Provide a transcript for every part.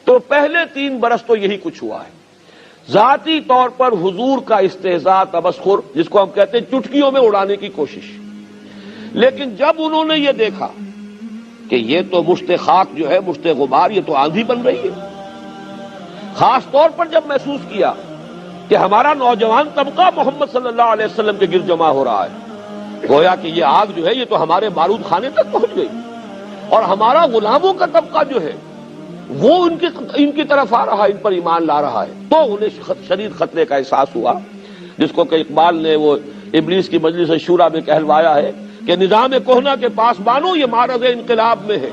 تو پہلے 3 برس تو یہی کچھ ہوا ہے، ذاتی طور پر حضور کا استہزاء، تمسخر، جس کو ہم کہتے ہیں چٹکیوں میں اڑانے کی کوشش۔ لیکن جب انہوں نے یہ دیکھا کہ یہ تو مشت خاک جو ہے، مشت غبار، یہ تو آندھی بن رہی ہے، خاص طور پر جب محسوس کیا کہ ہمارا نوجوان طبقہ محمد صلی اللہ علیہ وسلم کے گرد جمع ہو رہا ہے، گویا کہ یہ آگ جو ہے یہ تو ہمارے بارود خانے تک پہنچ گئی، اور ہمارا غلاموں کا طبقہ جو ہے وہ ان کی طرف آ رہا ہے، ان پر ایمان لا رہا ہے، تو انہیں شدید خطرے کا احساس ہوا، جس کو کہ اقبال نے وہ ابلیس کی مجلس شورا میں کہلوایا ہے کہ نظام کہنا کے پاس بانو یہ معرض انقلاب میں ہے،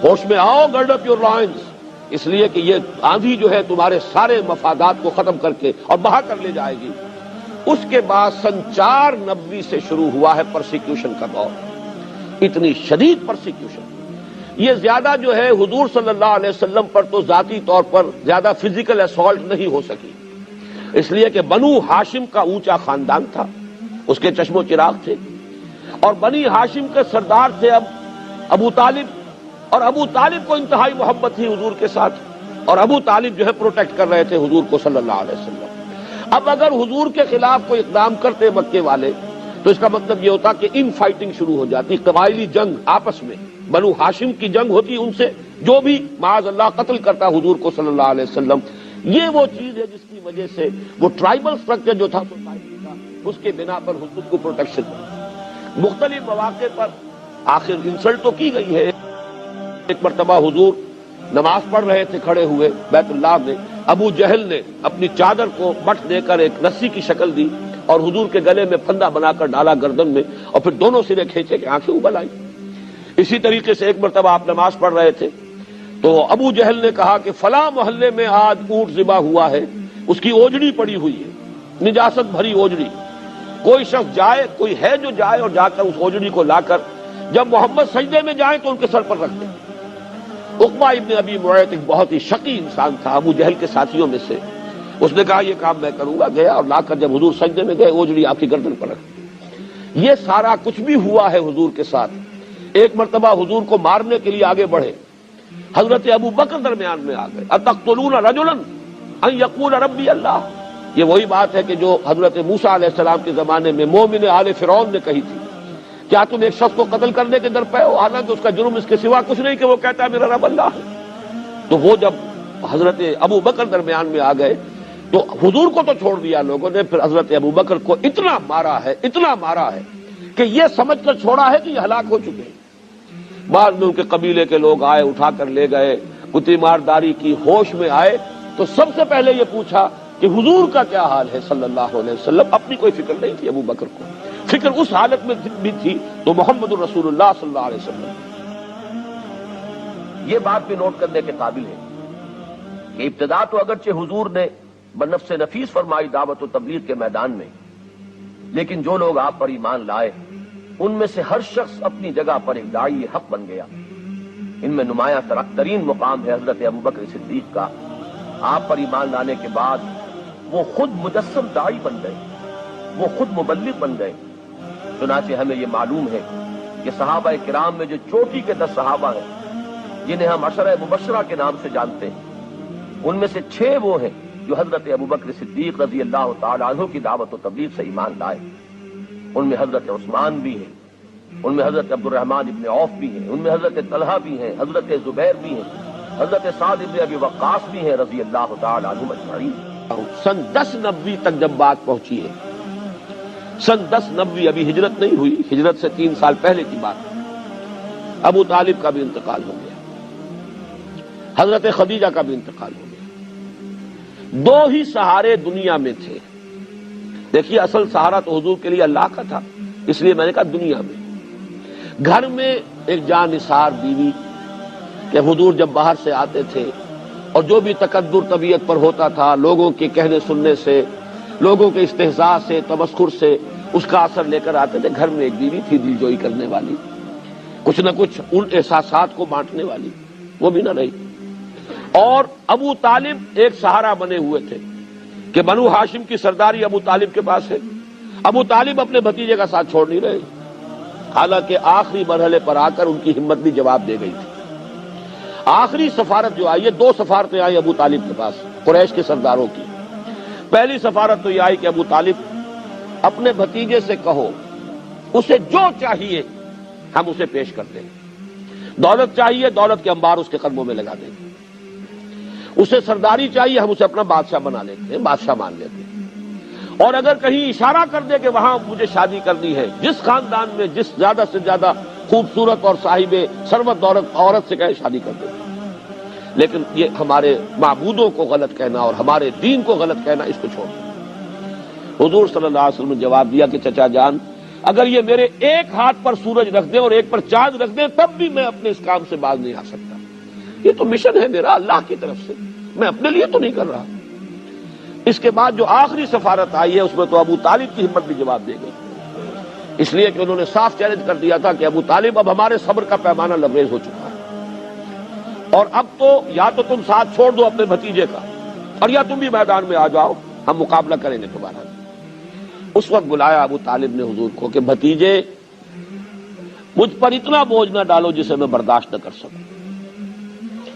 ہوش میں آؤ، گرڈ اپ یور لائنز، اس لیے کہ یہ آندھی جو ہے تمہارے سارے مفادات کو ختم کر کے اور بہا کر لے جائے گی۔ اس کے بعد سن 490 سے شروع ہوا ہے پرسیکیوشن کا دور، اتنی شدید پرسیکیوشن۔ یہ زیادہ جو ہے حضور صلی اللہ علیہ وسلم پر تو ذاتی طور پر زیادہ فزیکل اسالٹ نہیں ہو سکی، اس لیے کہ بنو ہاشم کا اونچا خاندان تھا، اس کے چشم و چراغ تھے، اور بنی ہاشم کے سردار تھے اب ابو طالب، اور ابو طالب کو انتہائی محبت تھی حضور کے ساتھ، اور ابو طالب جو ہے پروٹیکٹ کر رہے تھے حضور کو صلی اللہ علیہ وسلم۔ اب اگر حضور کے خلاف کوئی اقدام کرتے مکے والے تو اس کا مطلب یہ ہوتا کہ ان فائٹنگ شروع ہو جاتی، قبائلی جنگ آپس میں، بنو ہاشم کی جنگ ہوتی ان سے، جو بھی معاذ اللہ قتل کرتا حضور کو صلی اللہ علیہ وسلم۔ یہ وہ چیز ہے جس کی وجہ سے وہ ٹرائبل سٹرکچر جو تھا سوسائٹی کا، اس کے بنا پر حضور کو پروٹیکشن مختلف مواقع پر آخر انسلٹ تو کی گئی ہے۔ ایک مرتبہ حضور نماز پڑھ رہے تھے کھڑے ہوئے بیت اللہ میں، ابو جہل نے اپنی چادر کو بٹ دے کر ایک رسی کی شکل دی اور حضور کے گلے میں پھندا بنا کر ڈالا گردن میں، اور پھر دونوں سرے کھینچے کہ آنکھیں ابل آئی۔ اسی طریقے سے ایک مرتبہ آپ نماز پڑھ رہے تھے تو ابو جہل نے کہا کہ فلاں محلے میں آج اونٹ ذبح ہوا ہے، اس کی اوجڑی پڑی ہوئی ہے، نجاست بھری اوجڑی، کوئی شخص جائے، کوئی ہے جو جائے اور جا کر اس اوجڑی کو لا کر جب محمد سجدے میں جائیں تو ان کے سر پر رکھ دیں۔ عقبہ ابن ابی معیط ایک بہت ہی شقی انسان تھا ابو جہل کے ساتھیوں میں سے، اس نے کہا یہ کام میں کروں گا، گیا اور لا کر جب حضور سجدے میں گئے اوجڑی آپ کی گردن پر رکھ۔ یہ سارا کچھ بھی ہوا ہے حضور کے ساتھ۔ ایک مرتبہ حضور کو مارنے کے لیے آگے بڑھے، حضرت ابو بکر درمیان میں آ گئے، اتقتلون رجلا ان یقول ربی اللہ، یہ وہی بات ہے کہ جو حضرت موسیٰ علیہ السلام کے زمانے میں مومن آل فرعون نے کہی تھی، کیا تم ایک شخص کو قتل کرنے کے در پہ ہو حالانکہ اس کا جرم اس کے سوا کچھ نہیں کہ وہ کہتا ہے میرا رب اللہ ہے۔ تو وہ جب حضرت ابو بکر درمیان میں آ گئے تو حضور کو تو چھوڑ دیا لوگوں نے، پھر حضرت ابو بکر کو اتنا مارا ہے کہ یہ سمجھ کر چھوڑا ہے کہ یہ ہلاک ہو چکے ہیں۔ بعد میں ان کے قبیلے کے لوگ آئے، اٹھا کر لے گئے، کتی مارداری کی، ہوش میں آئے تو سب سے پہلے یہ پوچھا کہ حضور کا کیا حال ہے صلی اللہ علیہ وسلم۔ اپنی کوئی فکر نہیں تھی ابو بکر کو، فکر اس حالت میں بھی تھی تو محمد الرسول اللہ صلی اللہ علیہ وسلم۔ یہ بات بھی نوٹ کرنے کے قابل ہے کہ ابتدا تو اگرچہ حضور نے بنفس نفیس فرمائی دعوت و تبلیغ کے میدان میں، لیکن جو لوگ آپ پر ایمان لائے ان میں سے ہر شخص اپنی جگہ پر ایک داعی حق بن گیا۔ ان میں نمایاں ترین مقام ہے حضرت ابوبکر صدیق کا۔ آپ پر ایمان لانے کے بعد وہ خود مجسم داعی بن گئے، وہ خود مبلغ بن گئے۔ چنانچہ ہمیں یہ معلوم ہے کہ صحابہ کرام میں جو چوٹی کے 10 صحابہ ہیں جنہیں ہم عشرہ مبشرہ کے نام سے جانتے ہیں، ان میں سے 6 وہ ہیں جو حضرت ابوبکر صدیق رضی اللہ تعالیٰ عنہ کی دعوت و تبلیغ سے ایمان لائے۔ ان میں حضرت عثمان بھی ہیں، ان میں حضرت عبد الرحمن ابن عوف بھی ہیں، ان میں حضرت طلحہ بھی ہیں، حضرت زبیر بھی ہیں، حضرت سعد ابن ابی وقاص بھی ہیں رضی اللہ تعالیٰ عنہم اجمعین۔ سن 1090 تک جب بات پہنچی ہے، سن 1090 ابھی ہجرت نہیں ہوئی، ہجرت سے 3 سال پہلے کی بات، ابو طالب کا بھی انتقال ہو گیا، حضرت خدیجہ کا بھی انتقال ہو گیا۔ 2 ہی سہارے دنیا میں تھے۔ دیکھیے اصل سہارا تو حضور کے لیے اللہ کا تھا، اس لیے میں نے کہا دنیا میں۔ گھر میں ایک جاں نثار بیوی کہ حضور جب باہر سے آتے تھے اور جو بھی تکدر طبیعت پر ہوتا تھا، لوگوں کے کہنے سننے سے، لوگوں کے استہزاء سے، تمسخر سے اس کا اثر لے کر آتے تھے۔ گھر میں ایک بیوی تھی دل جوئی کرنے والی، کچھ نہ کچھ ان احساسات کو بانٹنے والی، وہ بھی نہ رہی۔ اور ابو طالب ایک سہارا بنے ہوئے تھے کہ بنو ہاشم کی سرداری ابو طالب کے پاس ہے، ابو طالب اپنے بھتیجے کا ساتھ چھوڑ نہیں رہے، حالانکہ آخری مرحلے پر آ کر ان کی ہمت بھی جواب دے گئی تھی۔ آخری سفارت جو آئی ہے، 2 سفارتیں آئی ابو طالب کے پاس قریش کے سرداروں کی۔ پہلی سفارت تو یہ آئی کہ ابو طالب اپنے بھتیجے سے کہو اسے جو چاہیے ہم اسے پیش کر دیں، دولت چاہیے دولت کے انبار اس کے قدموں میں لگا دیں گے، اسے سرداری چاہیے ہم اسے اپنا بادشاہ بنا لیتے ہیں، بادشاہ مان لیتے ہیں، اور اگر کہیں اشارہ کر دے کہ وہاں مجھے شادی کرنی ہے، جس خاندان میں جس زیادہ سے زیادہ خوبصورت اور صاحب ثروت دولت عورت سے کہے شادی کر دے۔ لیکن یہ ہمارے معبودوں کو غلط کہنا اور ہمارے دین کو غلط کہنا، اس کو چھوڑ دیں۔ حضور صلی اللہ علیہ وسلم نے جواب دیا کہ چچا جان، اگر یہ میرے ایک ہاتھ پر سورج رکھ دیں اور ایک پر چاند رکھ دیں تب بھی میں اپنے اس کام سے باز نہیں آ سکتا۔ یہ تو مشن ہے میرا اللہ کی طرف سے، میں اپنے لیے تو نہیں کر رہا۔ اس کے بعد جو آخری سفارت آئی ہے اس میں تو ابو طالب کی ہمت بھی جواب دے گئی، اس لیے کہ انہوں نے صاف چیلنج کر دیا تھا کہ ابو طالب اب ہمارے صبر کا پیمانہ لبریز ہو چکا ہے، اور اب تو یا تو تم ساتھ چھوڑ دو اپنے بھتیجے کا، اور یا تم بھی میدان میں آ جاؤ، ہم مقابلہ کریں گے تمہارا۔ اس وقت بلایا ابو طالب نے حضور کو کہ بھتیجے مجھ پر اتنا بوجھ نہ ڈالو جسے میں برداشت نہ کر سکوں۔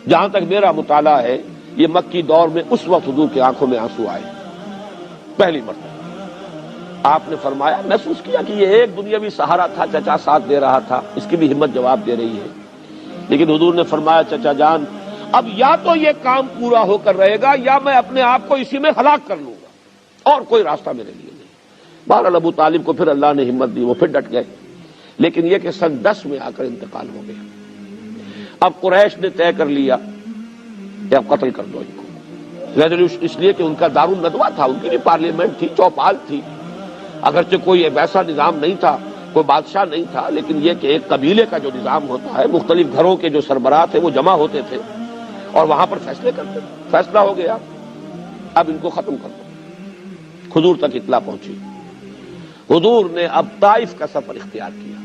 جہاں تک میرا مطالعہ ہے یہ مکی دور میں اس وقت حضور کی آنکھوں میں آنسو آئے پہلی مرتبہ۔ آپ نے فرمایا، محسوس کیا کہ یہ ایک دنیاوی سہارا تھا، چچا ساتھ دے رہا تھا، اس کی بھی ہمت جواب دے رہی ہے، لیکن حضور نے فرمایا چچا جان اب یا تو یہ کام پورا ہو کر رہے گا یا میں اپنے آپ کو اسی میں ہلاک کر لوں گا، اور کوئی راستہ میرے لیے نہیں۔ بہرحال ابو طالب کو پھر اللہ نے ہمت دی، وہ پھر ڈٹ گئے، لیکن یہ کہ سن 10 میں آ کر انتقال ہو گیا۔ اب قریش نے طے کر لیا کہ اب قتل کر دو ان کو، ریزولوشن، اس لیے کہ ان کا دارالندوہ تھا، ان کی بھی پارلیمنٹ تھی، چوپال تھی، اگرچہ کوئی ویسا نظام نہیں تھا، کوئی بادشاہ نہیں تھا، لیکن یہ کہ ایک قبیلے کا جو نظام ہوتا ہے، مختلف گھروں کے جو سربراہ تھے وہ جمع ہوتے تھے اور وہاں پر فیصلے کرتے تھے۔ فیصلہ ہو گیا اب ان کو ختم کر دو۔ حضور تک اطلاع پہنچی، حضور نے اب طائف کا سفر اختیار کیا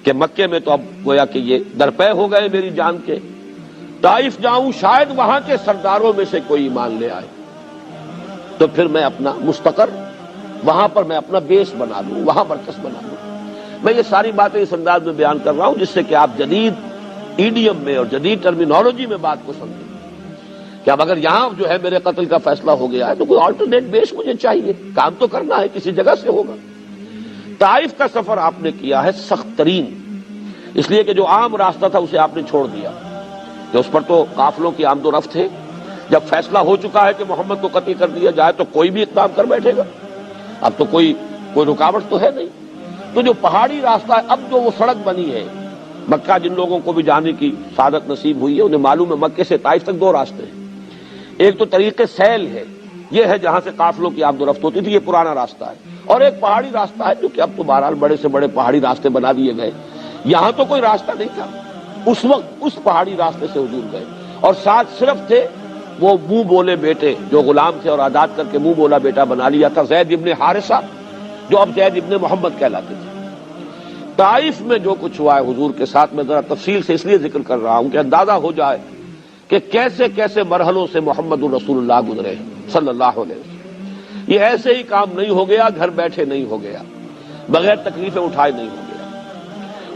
کہ مکے میں تو اب گویا کہ یہ درپے ہو گئے میری جان کے، طائف جاؤں شاید وہاں کے سرداروں میں سے کوئی ایمان لے آئے، تو پھر میں اپنا مستقر وہاں پر میں اپنا بیس بنا لوں، وہاں مرکز بنا لوں۔ میں یہ ساری باتیں اس انداز میں بیان کر رہا ہوں جس سے کہ آپ جدید ایڈیم میں اور جدید ٹرمینالوجی میں بات کو سمجھیں کہ اب اگر یہاں جو ہے میرے قتل کا فیصلہ ہو گیا ہے تو کوئی آلٹرنیٹ بیس مجھے چاہیے، کام تو کرنا ہے، کسی جگہ سے ہوگا۔ طائف کا سفر آپ نے کیا ہے سخت ترین، اس لیے کہ جو عام راستہ تھا اسے آپ نے چھوڑ دیا کہ اس پر تو قافلوں کی آمد و رفت ہے، جب فیصلہ ہو چکا ہے کہ محمد کو قتل کر دیا جائے تو کوئی بھی اقدام کر بیٹھے گا، اب تو کوئی رکاوٹ تو ہے نہیں۔ تو جو پہاڑی راستہ ہے، اب جو وہ سڑک بنی ہے مکہ، جن لوگوں کو بھی جانے کی سعادت نصیب ہوئی ہے انہیں معلوم ہے مکے سے طائف تک 2 راستے ہیں۔ ایک تو طریق سیل ہے، یہ ہے جہاں سے قافلوں کی آمد و رفت ہوتی تھی، یہ پرانا راستہ ہے، اور ایک پہاڑی راستہ ہے جو کہ اب تو بہرحال بڑے سے بڑے پہاڑی راستے بنا دیے گئے۔ یہاں تو کوئی راستہ نہیں تھا، اس وقت اس پہاڑی راستے سے حضور گئے، اور ساتھ صرف تھے وہ منہ بولے بیٹے جو غلام تھے اور آزاد کر کے منہ بولا بیٹا بنا لیا تھا، زید ابن حارثہ جو اب زید ابن محمد کہلاتے تھے۔ طائف میں جو کچھ ہوا ہے حضور کے ساتھ میں ذرا تفصیل سے اس لیے ذکر کر رہا ہوں کہ اندازہ ہو جائے کہ کیسے کیسے مرحلوں سے محمد الرسول اللہ گزرے صلی اللہ علیہ وسلم۔ یہ ایسے ہی کام نہیں ہو گیا، گھر بیٹھے نہیں ہو گیا، بغیر تکلیفیں اٹھائے نہیں ہو گیا۔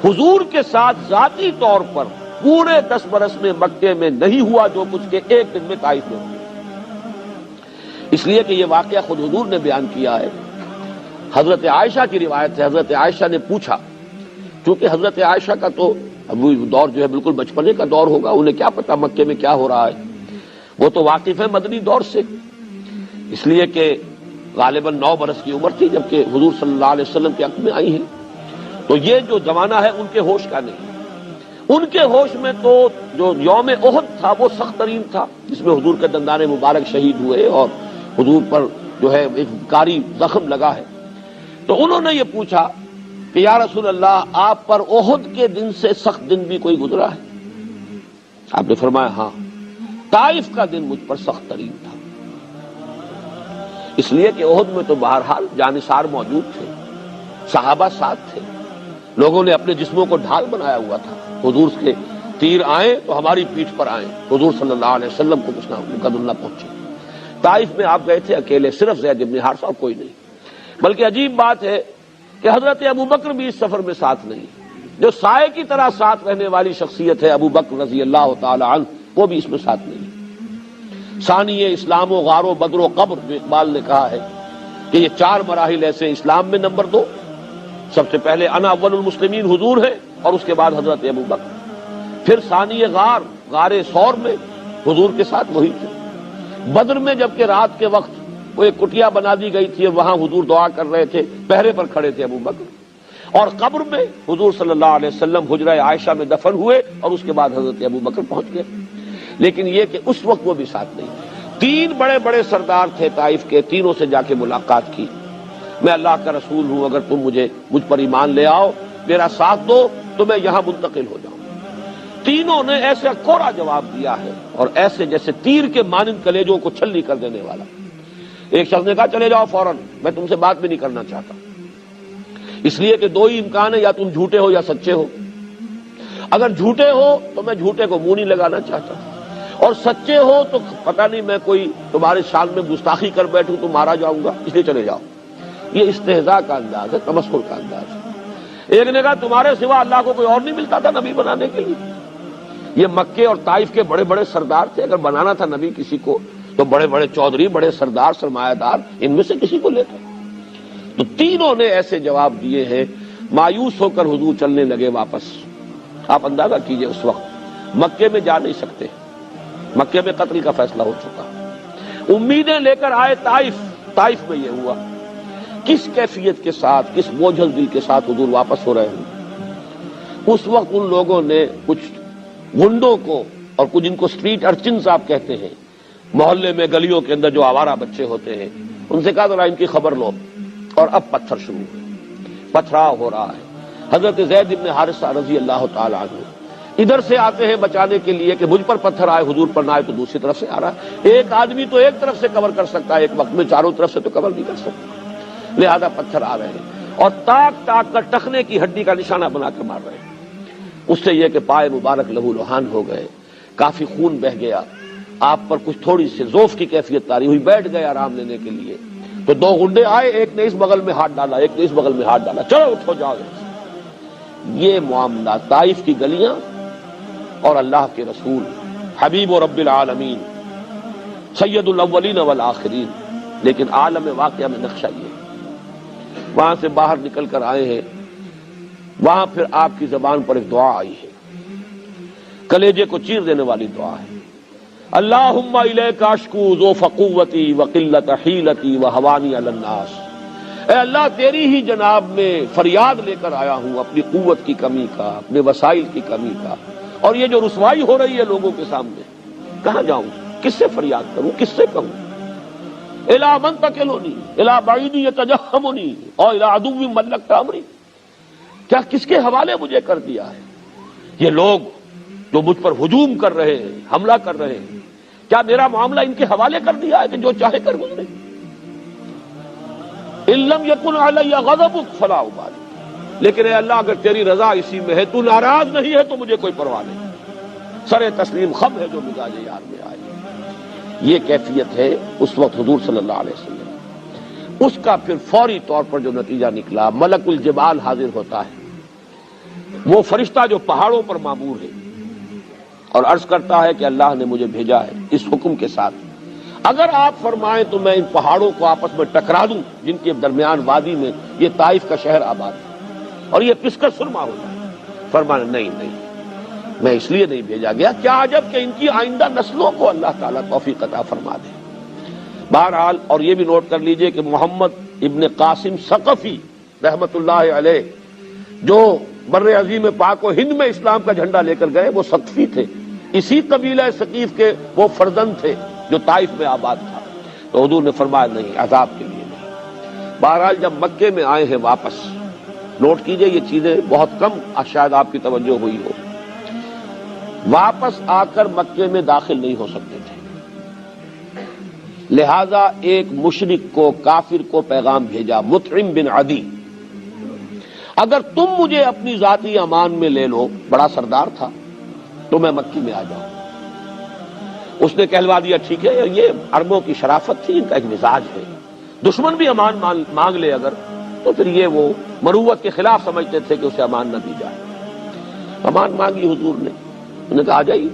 حضور کے ساتھ ذاتی طور پر پورے 10 برس میں مکے میں نہیں ہوا جو کچھ کہ ایک دن میں طائف میں ہوا، اس لیے کہ یہ واقعہ خود حضور نے بیان کیا ہے۔ حضرت عائشہ کی روایت ہے، حضرت عائشہ نے پوچھا، چونکہ حضرت عائشہ کا تو ابھی دور جو ہے بالکل بچپنے کا دور ہوگا، انہیں کیا پتا مکے میں کیا ہو رہا ہے، وہ تو واقف ہے مدنی دور سے، اس لیے کہ غالباً 9 برس کی عمر تھی جبکہ حضور صلی اللہ علیہ وسلم کے حق میں آئی ہیں، تو یہ جو زمانہ ہے ان کے ہوش کا نہیں۔ ان کے ہوش میں تو جو یوم احد تھا وہ سخت ترین تھا، جس میں حضور کے دندان مبارک شہید ہوئے اور حضور پر جو ہے ایک کاری زخم لگا ہے، تو انہوں نے یہ پوچھا کہ یا رسول اللہ آپ پر احد کے دن سے سخت دن بھی کوئی گزرا ہے؟ آپ نے فرمایا ہاں، طائف کا دن مجھ پر سخت ترین تھا، اس لیے کہ احد میں تو بہرحال جانثار موجود تھے، صحابہ ساتھ تھے، لوگوں نے اپنے جسموں کو ڈھال بنایا ہوا تھا، حضور کے تیر آئیں تو ہماری پیٹھ پر آئیں، حضور صلی اللہ علیہ وسلم کو کچھ نہ پہنچے۔ طائف میں آپ گئے تھے اکیلے، صرف زید بن حارثہ اور کوئی نہیں، بلکہ عجیب بات ہے کہ حضرت ابو بکر بھی اس سفر میں ساتھ نہیں، جو سائے کی طرح ساتھ رہنے والی شخصیت ہے ابو بکر رضی اللہ تعالی عنہ، وہ بھی اس میں ساتھ نہیں۔ ثانی اسلام و غار و بدر و قبر، جو اقبال نے کہا ہے کہ یہ 4 مراحل ایسے اسلام میں نمبر 2، سب سے پہلے انا اول المسلمین حضور ہے، اور اس کے بعد حضرت ابو بکر، پھر ثانی غار ثور میں حضور کے ساتھ وہی تھے، بدر میں جبکہ رات کے وقت وہ ایک کٹیا بنا دی گئی تھی، وہاں حضور دعا کر رہے تھے، پہرے پر کھڑے تھے ابو بکر، اور قبر میں حضور صلی اللہ علیہ وسلم حجرہ عائشہ میں دفن ہوئے، اور اس کے بعد حضرت ابو بکر پہنچ گئے۔ لیکن یہ کہ اس وقت وہ بھی ساتھ نہیں تھے۔ 3 بڑے بڑے سردار تھے طائف کے، تینوں سے جا کے ملاقات کی، میں اللہ کا رسول ہوں، اگر تم مجھ پر ایمان لے آؤ، میرا ساتھ دو تو میں یہاں منتقل ہو جاؤں۔ تینوں نے ایسے کوڑا جواب دیا ہے، اور ایسے جیسے تیر کے مانند کلیجوں کو چھلنی کر دینے والا۔ ایک شخص نے کہا چلے جاؤ فوراً، میں تم سے بات بھی نہیں کرنا چاہتا، اس لیے کہ 2 ہی امکان ہے، یا تم جھوٹے ہو یا سچے ہو۔ اگر جھوٹے ہو تو میں جھوٹے کو منہ نہیں لگانا چاہتا، اور سچے ہو تو پتہ نہیں میں کوئی تمہارے شان میں گستاخی کر بیٹھوں تو مارا جاؤں گا، اس لیے چلے جاؤ۔ یہ استہزاء کا انداز ہے، تمسخر کا انداز ہے۔ ایک نے کہا تمہارے سوا اللہ کو کوئی اور نہیں ملتا تھا نبی بنانے کے لیے؟ یہ مکے اور طائف کے بڑے بڑے سردار تھے، اگر بنانا تھا نبی کسی کو تو بڑے بڑے چودھری، بڑے سردار، سرمایہ دار، ان میں سے کسی کو لیتا۔ تو تینوں نے ایسے جواب دیے ہیں۔ مایوس ہو کر حضور چلنے لگے واپس۔ آپ اندازہ کیجئے اس وقت مکے میں جا نہیں سکتے، مکے میں قتل کا فیصلہ ہو چکا، امیدیں لے کر آئے طائف میں یہ ہوا۔ کس کیفیت کے ساتھ، کس بوجھل دل کے ساتھ حضور واپس ہو رہے ہیں۔ اس وقت ان لوگوں نے کچھ گنڈوں کو، اور کچھ ان کو سٹریٹ ارچنز آپ کہتے ہیں، محلے میں گلیوں کے اندر جو آوارہ بچے ہوتے ہیں، ان سے کہا ذرا ان کی خبر لو، اور اب پتھر شروع ہوئے، پتھراؤ ہو رہا ہے۔ حضرت زید بن حارثہ رضی اللہ تعالی عنہ ادھر سے آتے ہیں بچانے کے لیے کہ مجھ پر پتھر آئے، حضور پر نہ آئے، تو دوسری طرف سے آ رہا ہے۔ ایک آدمی تو ایک طرف سے کور کر سکتا ہے ایک وقت میں، چاروں طرف سے تو کور نہیں کر سکتا، لہذا پتھر آ رہے ہیں، اور تاک تاک کر ٹخنے کی ہڈی کا نشانہ بنا کر مار رہے ہیں۔ اس سے یہ کہ پائے مبارک لہو لہان ہو گئے، کافی خون بہ گیا، آپ پر کچھ تھوڑی سی ذوف کی کیفیت طاری ہوئی، بیٹھ گئے آرام لینے کے لیے۔ تو 2 گنڈے آئے، ایک نے اس بغل میں ہاتھ ڈالا، ایک نے اس بغل میں ہاتھ ڈالا، چلو اٹھو جاؤ۔ یہ معاملہ طائف کی گلیاں اور اللہ کے رسول حبیب و رب العالمین سید الاولین والآخرین، لیکن عالم واقعہ میں نقشہ یہ، وہاں سے باہر نکل کر آئے ہیں، وہاں پھر آپ کی زبان پر ایک دعا آئی ہے، کلیجے کو چیر دینے والی دعا ہے، اللہم الیک اشکو ضعف قوتی وقلت حیلتی وہوانی علی الناس۔ اے اللہ تیری ہی جناب میں فریاد لے کر آیا ہوں اپنی قوت کی کمی کا، اپنے وسائل کی کمی کا، اور یہ جو رسوائی ہو رہی ہے لوگوں کے سامنے، کہاں جاؤں، کس سے فریاد کروں، کس سے کہوں؟ الی من تکلنی الی بعید یتجہمنی اور الی عدو ملکت امری، کیا کس کے حوالے مجھے کر دیا ہے؟ یہ لوگ جو مجھ پر ہجوم کر رہے ہیں، حملہ کر رہے ہیں، کیا میرا معاملہ ان کے حوالے کر دیا ہے کہ جو چاہے کر گزرے؟ ان لم یکن علی غضبک فلا ابالی، لیکن اے اللہ اگر تیری رضا اسی میں ہے، تو ناراض نہیں ہے تو مجھے کوئی پرواہ نہیں، سر تسلیم خم ہے جو مزاج یار میں آئے۔ یہ کیفیت ہے اس وقت حضور صلی اللہ علیہ وسلم۔ اس کا پھر فوری طور پر جو نتیجہ نکلا، ملک الجبال حاضر ہوتا ہے، وہ فرشتہ جو پہاڑوں پر مامور ہے، اور عرض کرتا ہے کہ اللہ نے مجھے بھیجا ہے اس حکم کے ساتھ، اگر آپ فرمائیں تو میں ان پہاڑوں کو آپس میں ٹکرا دوں جن کے درمیان وادی میں یہ طائف کا شہر آباد ہے، اور یہ پس کر سرما ہو جائے۔ فرمایا نہیں، میں اس لیے نہیں بھیجا گیا، کیا عجب کہ ان کی آئندہ نسلوں کو اللہ تعالیٰ توفیق عطا فرما دے۔ بہرحال، اور یہ بھی نوٹ کر لیجئے کہ محمد ابن قاسم ثقفی رحمت اللہ علیہ جو بر عظیم پاک و ہند میں اسلام کا جھنڈا لے کر گئے، وہ ثقفی تھے، اسی قبیلہ ثقیف کے وہ فرزند تھے جو طائف میں آباد تھا۔ تو حضور نے فرمایا نہیں، عذاب کے لیے نہیں۔ بہرحال جب مکے میں آئے ہیں واپس، نوٹ کیجئے یہ چیزیں بہت کم شاید آپ کی توجہ ہوئی ہو، واپس آ کر مکے میں داخل نہیں ہو سکتے تھے، لہذا ایک مشرک کو، کافر کو پیغام بھیجا، مطعم بن عدی، اگر تم مجھے اپنی ذاتی امان میں لے لو، بڑا سردار تھا، تو میں مکی میں آ جاؤں۔ اس نے کہلوا دیا ٹھیک ہے، یہ عربوں کی شرافت تھی، ان کا ایک مزاج ہے، دشمن بھی امان مانگ لے اگر، تو پھر یہ وہ مروت کے خلاف سمجھتے تھے کہ اسے امان نہ دی جائے۔ امان مانگی حضور نے، انہوں نے کہا آ جائیے،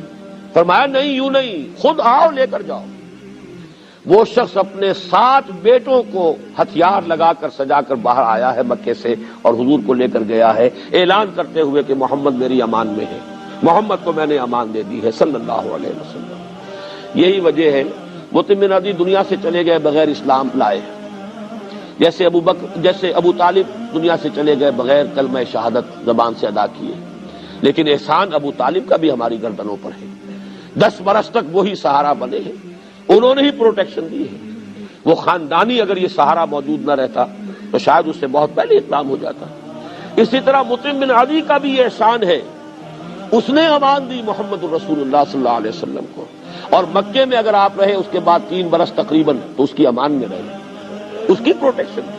فرمایا نہیں یوں نہیں، خود آؤ لے کر جاؤ۔ وہ شخص اپنے 7 بیٹوں کو ہتھیار لگا کر سجا کر باہر آیا ہے مکے سے اور حضور کو لے کر گیا ہے، اعلان کرتے ہوئے کہ محمد میری امان میں ہے، محمد کو میں نے امان دے دی ہے صلی اللہ علیہ وسلم۔ یہی وجہ ہے مطعم بن عدی دنیا سے چلے گئے بغیر اسلام لائے، جیسے ابو طالب دنیا سے چلے گئے بغیر کلمہ شہادت زبان سے ادا کیے، لیکن احسان ابو طالب کا بھی ہماری گردنوں پر ہے۔ 10 برس تک وہی سہارا بنے ہیں، انہوں نے ہی پروٹیکشن دی ہے۔ وہ خاندانی اگر یہ سہارا موجود نہ رہتا تو شاید اس سے بہت پہلے اقدام ہو جاتا۔ اسی طرح مطعم بن عدی کا بھی یہ احسان ہے، اس نے امان دی محمد الرسول اللہ صلی اللہ علیہ وسلم کو، اور مکے میں اگر آپ رہے اس کے بعد 3 برس تقریباً تو اس کی امان میں رہے، اس کی پروٹیکشن تھی۔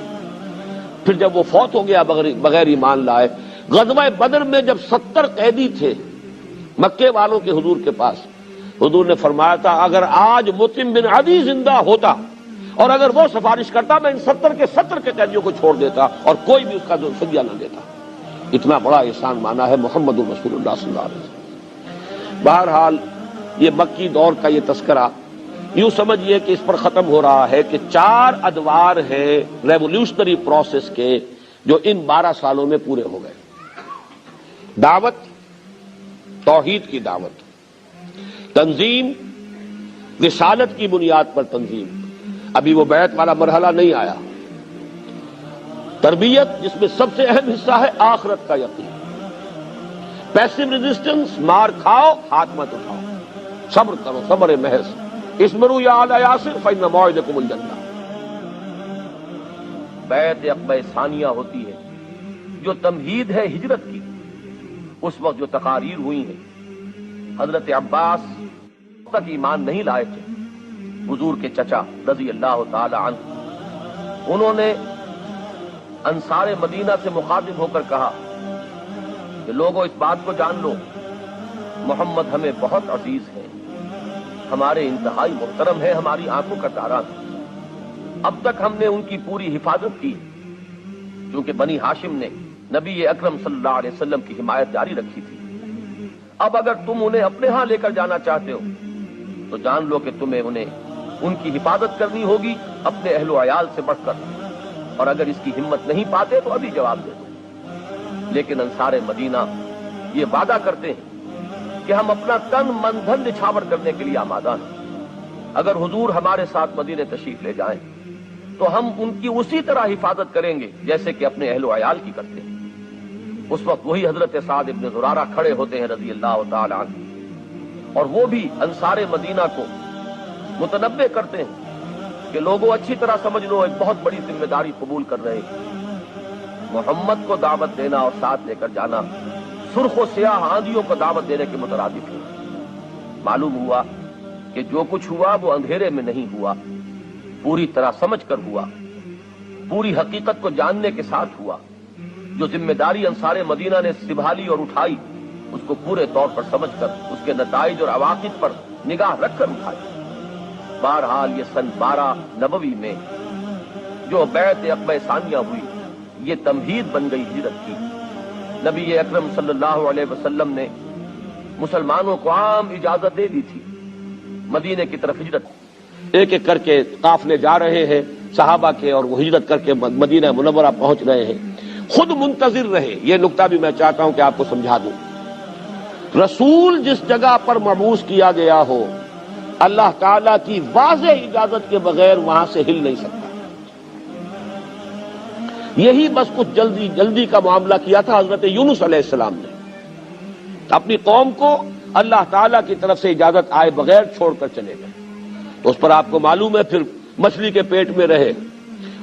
پھر جب وہ فوت ہو گیا بغیر ایمان لائے، غزوہ بدر میں جب 70 قیدی تھے مکے والوں کے حضور کے پاس، حضور نے فرمایا تھا اگر آج مطعم بن عدی زندہ ہوتا اور اگر وہ سفارش کرتا میں ان 70 کے 70 کے قیدیوں کو چھوڑ دیتا اور کوئی بھی اس کا فدیہ نہ دیتا۔ اتنا بڑا احسان مانا ہے محمد رسول اللہ صلی اللہ علیہ وسلم۔ بہرحال یہ مکی دور کا یہ تذکرہ یوں سمجھیے کہ اس پر ختم ہو رہا ہے کہ 4 ادوار ہیں ریولیوشنری پروسیس کے جو ان 12 سالوں میں پورے ہو گئے۔ دعوت، توحید کی دعوت، تنظیم، رسالت کی بنیاد پر تنظیم، ابھی وہ بیعت والا مرحلہ نہیں آیا، تربیت جس میں سب سے اہم حصہ ہے آخرت کا یقین، پیسو ریزسٹنس، مار کھاؤ ہاتھ مت اٹھاؤ، صبر کرو صبر محض، اسمروا یا آل یاسر فإن موعدکم الجنہ۔ بیعت عقبہ ثانیہ ہوتی ہے جو تمہید ہے ہجرت کی، اس وقت جو تقاریر ہوئی ہیں، حضرت عباس تک ایمان نہیں لائے تھے، حضور کے چچا رضی اللہ تعالی عنہ، انہوں نے انصار مدینہ سے مخاطب ہو کر کہا کہ لوگوں اس بات کو جان لو، محمد ہمیں بہت عزیز ہے، ہمارے انتہائی محترم ہے، ہماری آنکھوں کا تارا ہے، اب تک ہم نے ان کی پوری حفاظت کی کیونکہ بنی ہاشم نے نبی اکرم صلی اللہ علیہ وسلم کی حمایت جاری رکھی تھی۔ اب اگر تم انہیں اپنے ہاں لے کر جانا چاہتے ہو تو جان لو کہ تمہیں ان کی حفاظت کرنی ہوگی اپنے اہل و عیال سے بڑھ کر، اور اگر اس کی ہمت نہیں پاتے تو ابھی جواب دے دو۔ لیکن انصار مدینہ یہ وعدہ کرتے ہیں کہ ہم اپنا تن من دھن نچھاور کرنے کے لیے آمادہ ہیں، اگر حضور ہمارے ساتھ مدینے تشریف لے جائیں تو ہم ان کی اسی طرح حفاظت کریں گے جیسے کہ اپنے اہل و عیال کی کرتے ہیں۔ اس وقت وہی حضرت سعد ابن زرارہ کھڑے ہوتے ہیں رضی اللہ تعالی عنہ، اور وہ بھی انصار مدینہ کو متنبہ کرتے ہیں کہ لوگوں اچھی طرح سمجھ لو ایک بہت بڑی ذمہ داری قبول کر رہے ہیں، محمد کو دعوت دینا اور ساتھ لے کر جانا سرخ و سیاہ آندھیوں کو دعوت دینے کے مترادف ہے۔ معلوم ہوا کہ جو کچھ ہوا وہ اندھیرے میں نہیں ہوا، پوری طرح سمجھ کر ہوا، پوری حقیقت کو جاننے کے ساتھ ہوا۔ جو ذمہ داری انصار مدینہ نے سنبھالی اور اٹھائی اس کو پورے طور پر سمجھ کر اس کے نتائج اور عواقب پر نگاہ رکھ کر اٹھائی۔ بہرحال یہ سن 12 نبوی میں جو بیعت عقبہ ثانیہ ہوئی یہ تمہید بن گئی ہجرت کی۔ نبی اکرم صلی اللہ علیہ وسلم نے مسلمانوں کو عام اجازت دے دی تھی مدینے کی طرف ہجرت۔ ایک ایک کر کے قافلے جا رہے ہیں صحابہ کے، اور وہ ہجرت کر کے مدینہ منورہ پہنچ رہے ہیں۔ خود منتظر رہے، یہ نقطہ بھی میں چاہتا ہوں کہ آپ کو سمجھا دوں۔ رسول جس جگہ پر مبعوث کیا گیا ہو اللہ تعالی کی واضح اجازت کے بغیر وہاں سے ہل نہیں سکتا۔ یہی بس کچھ جلدی کا معاملہ کیا تھا حضرت یونس علیہ السلام نے، اپنی قوم کو اللہ تعالیٰ کی طرف سے اجازت آئے بغیر چھوڑ کر چلے گئے۔ تو اس پر آپ کو معلوم ہے پھر مچھلی کے پیٹ میں رہے،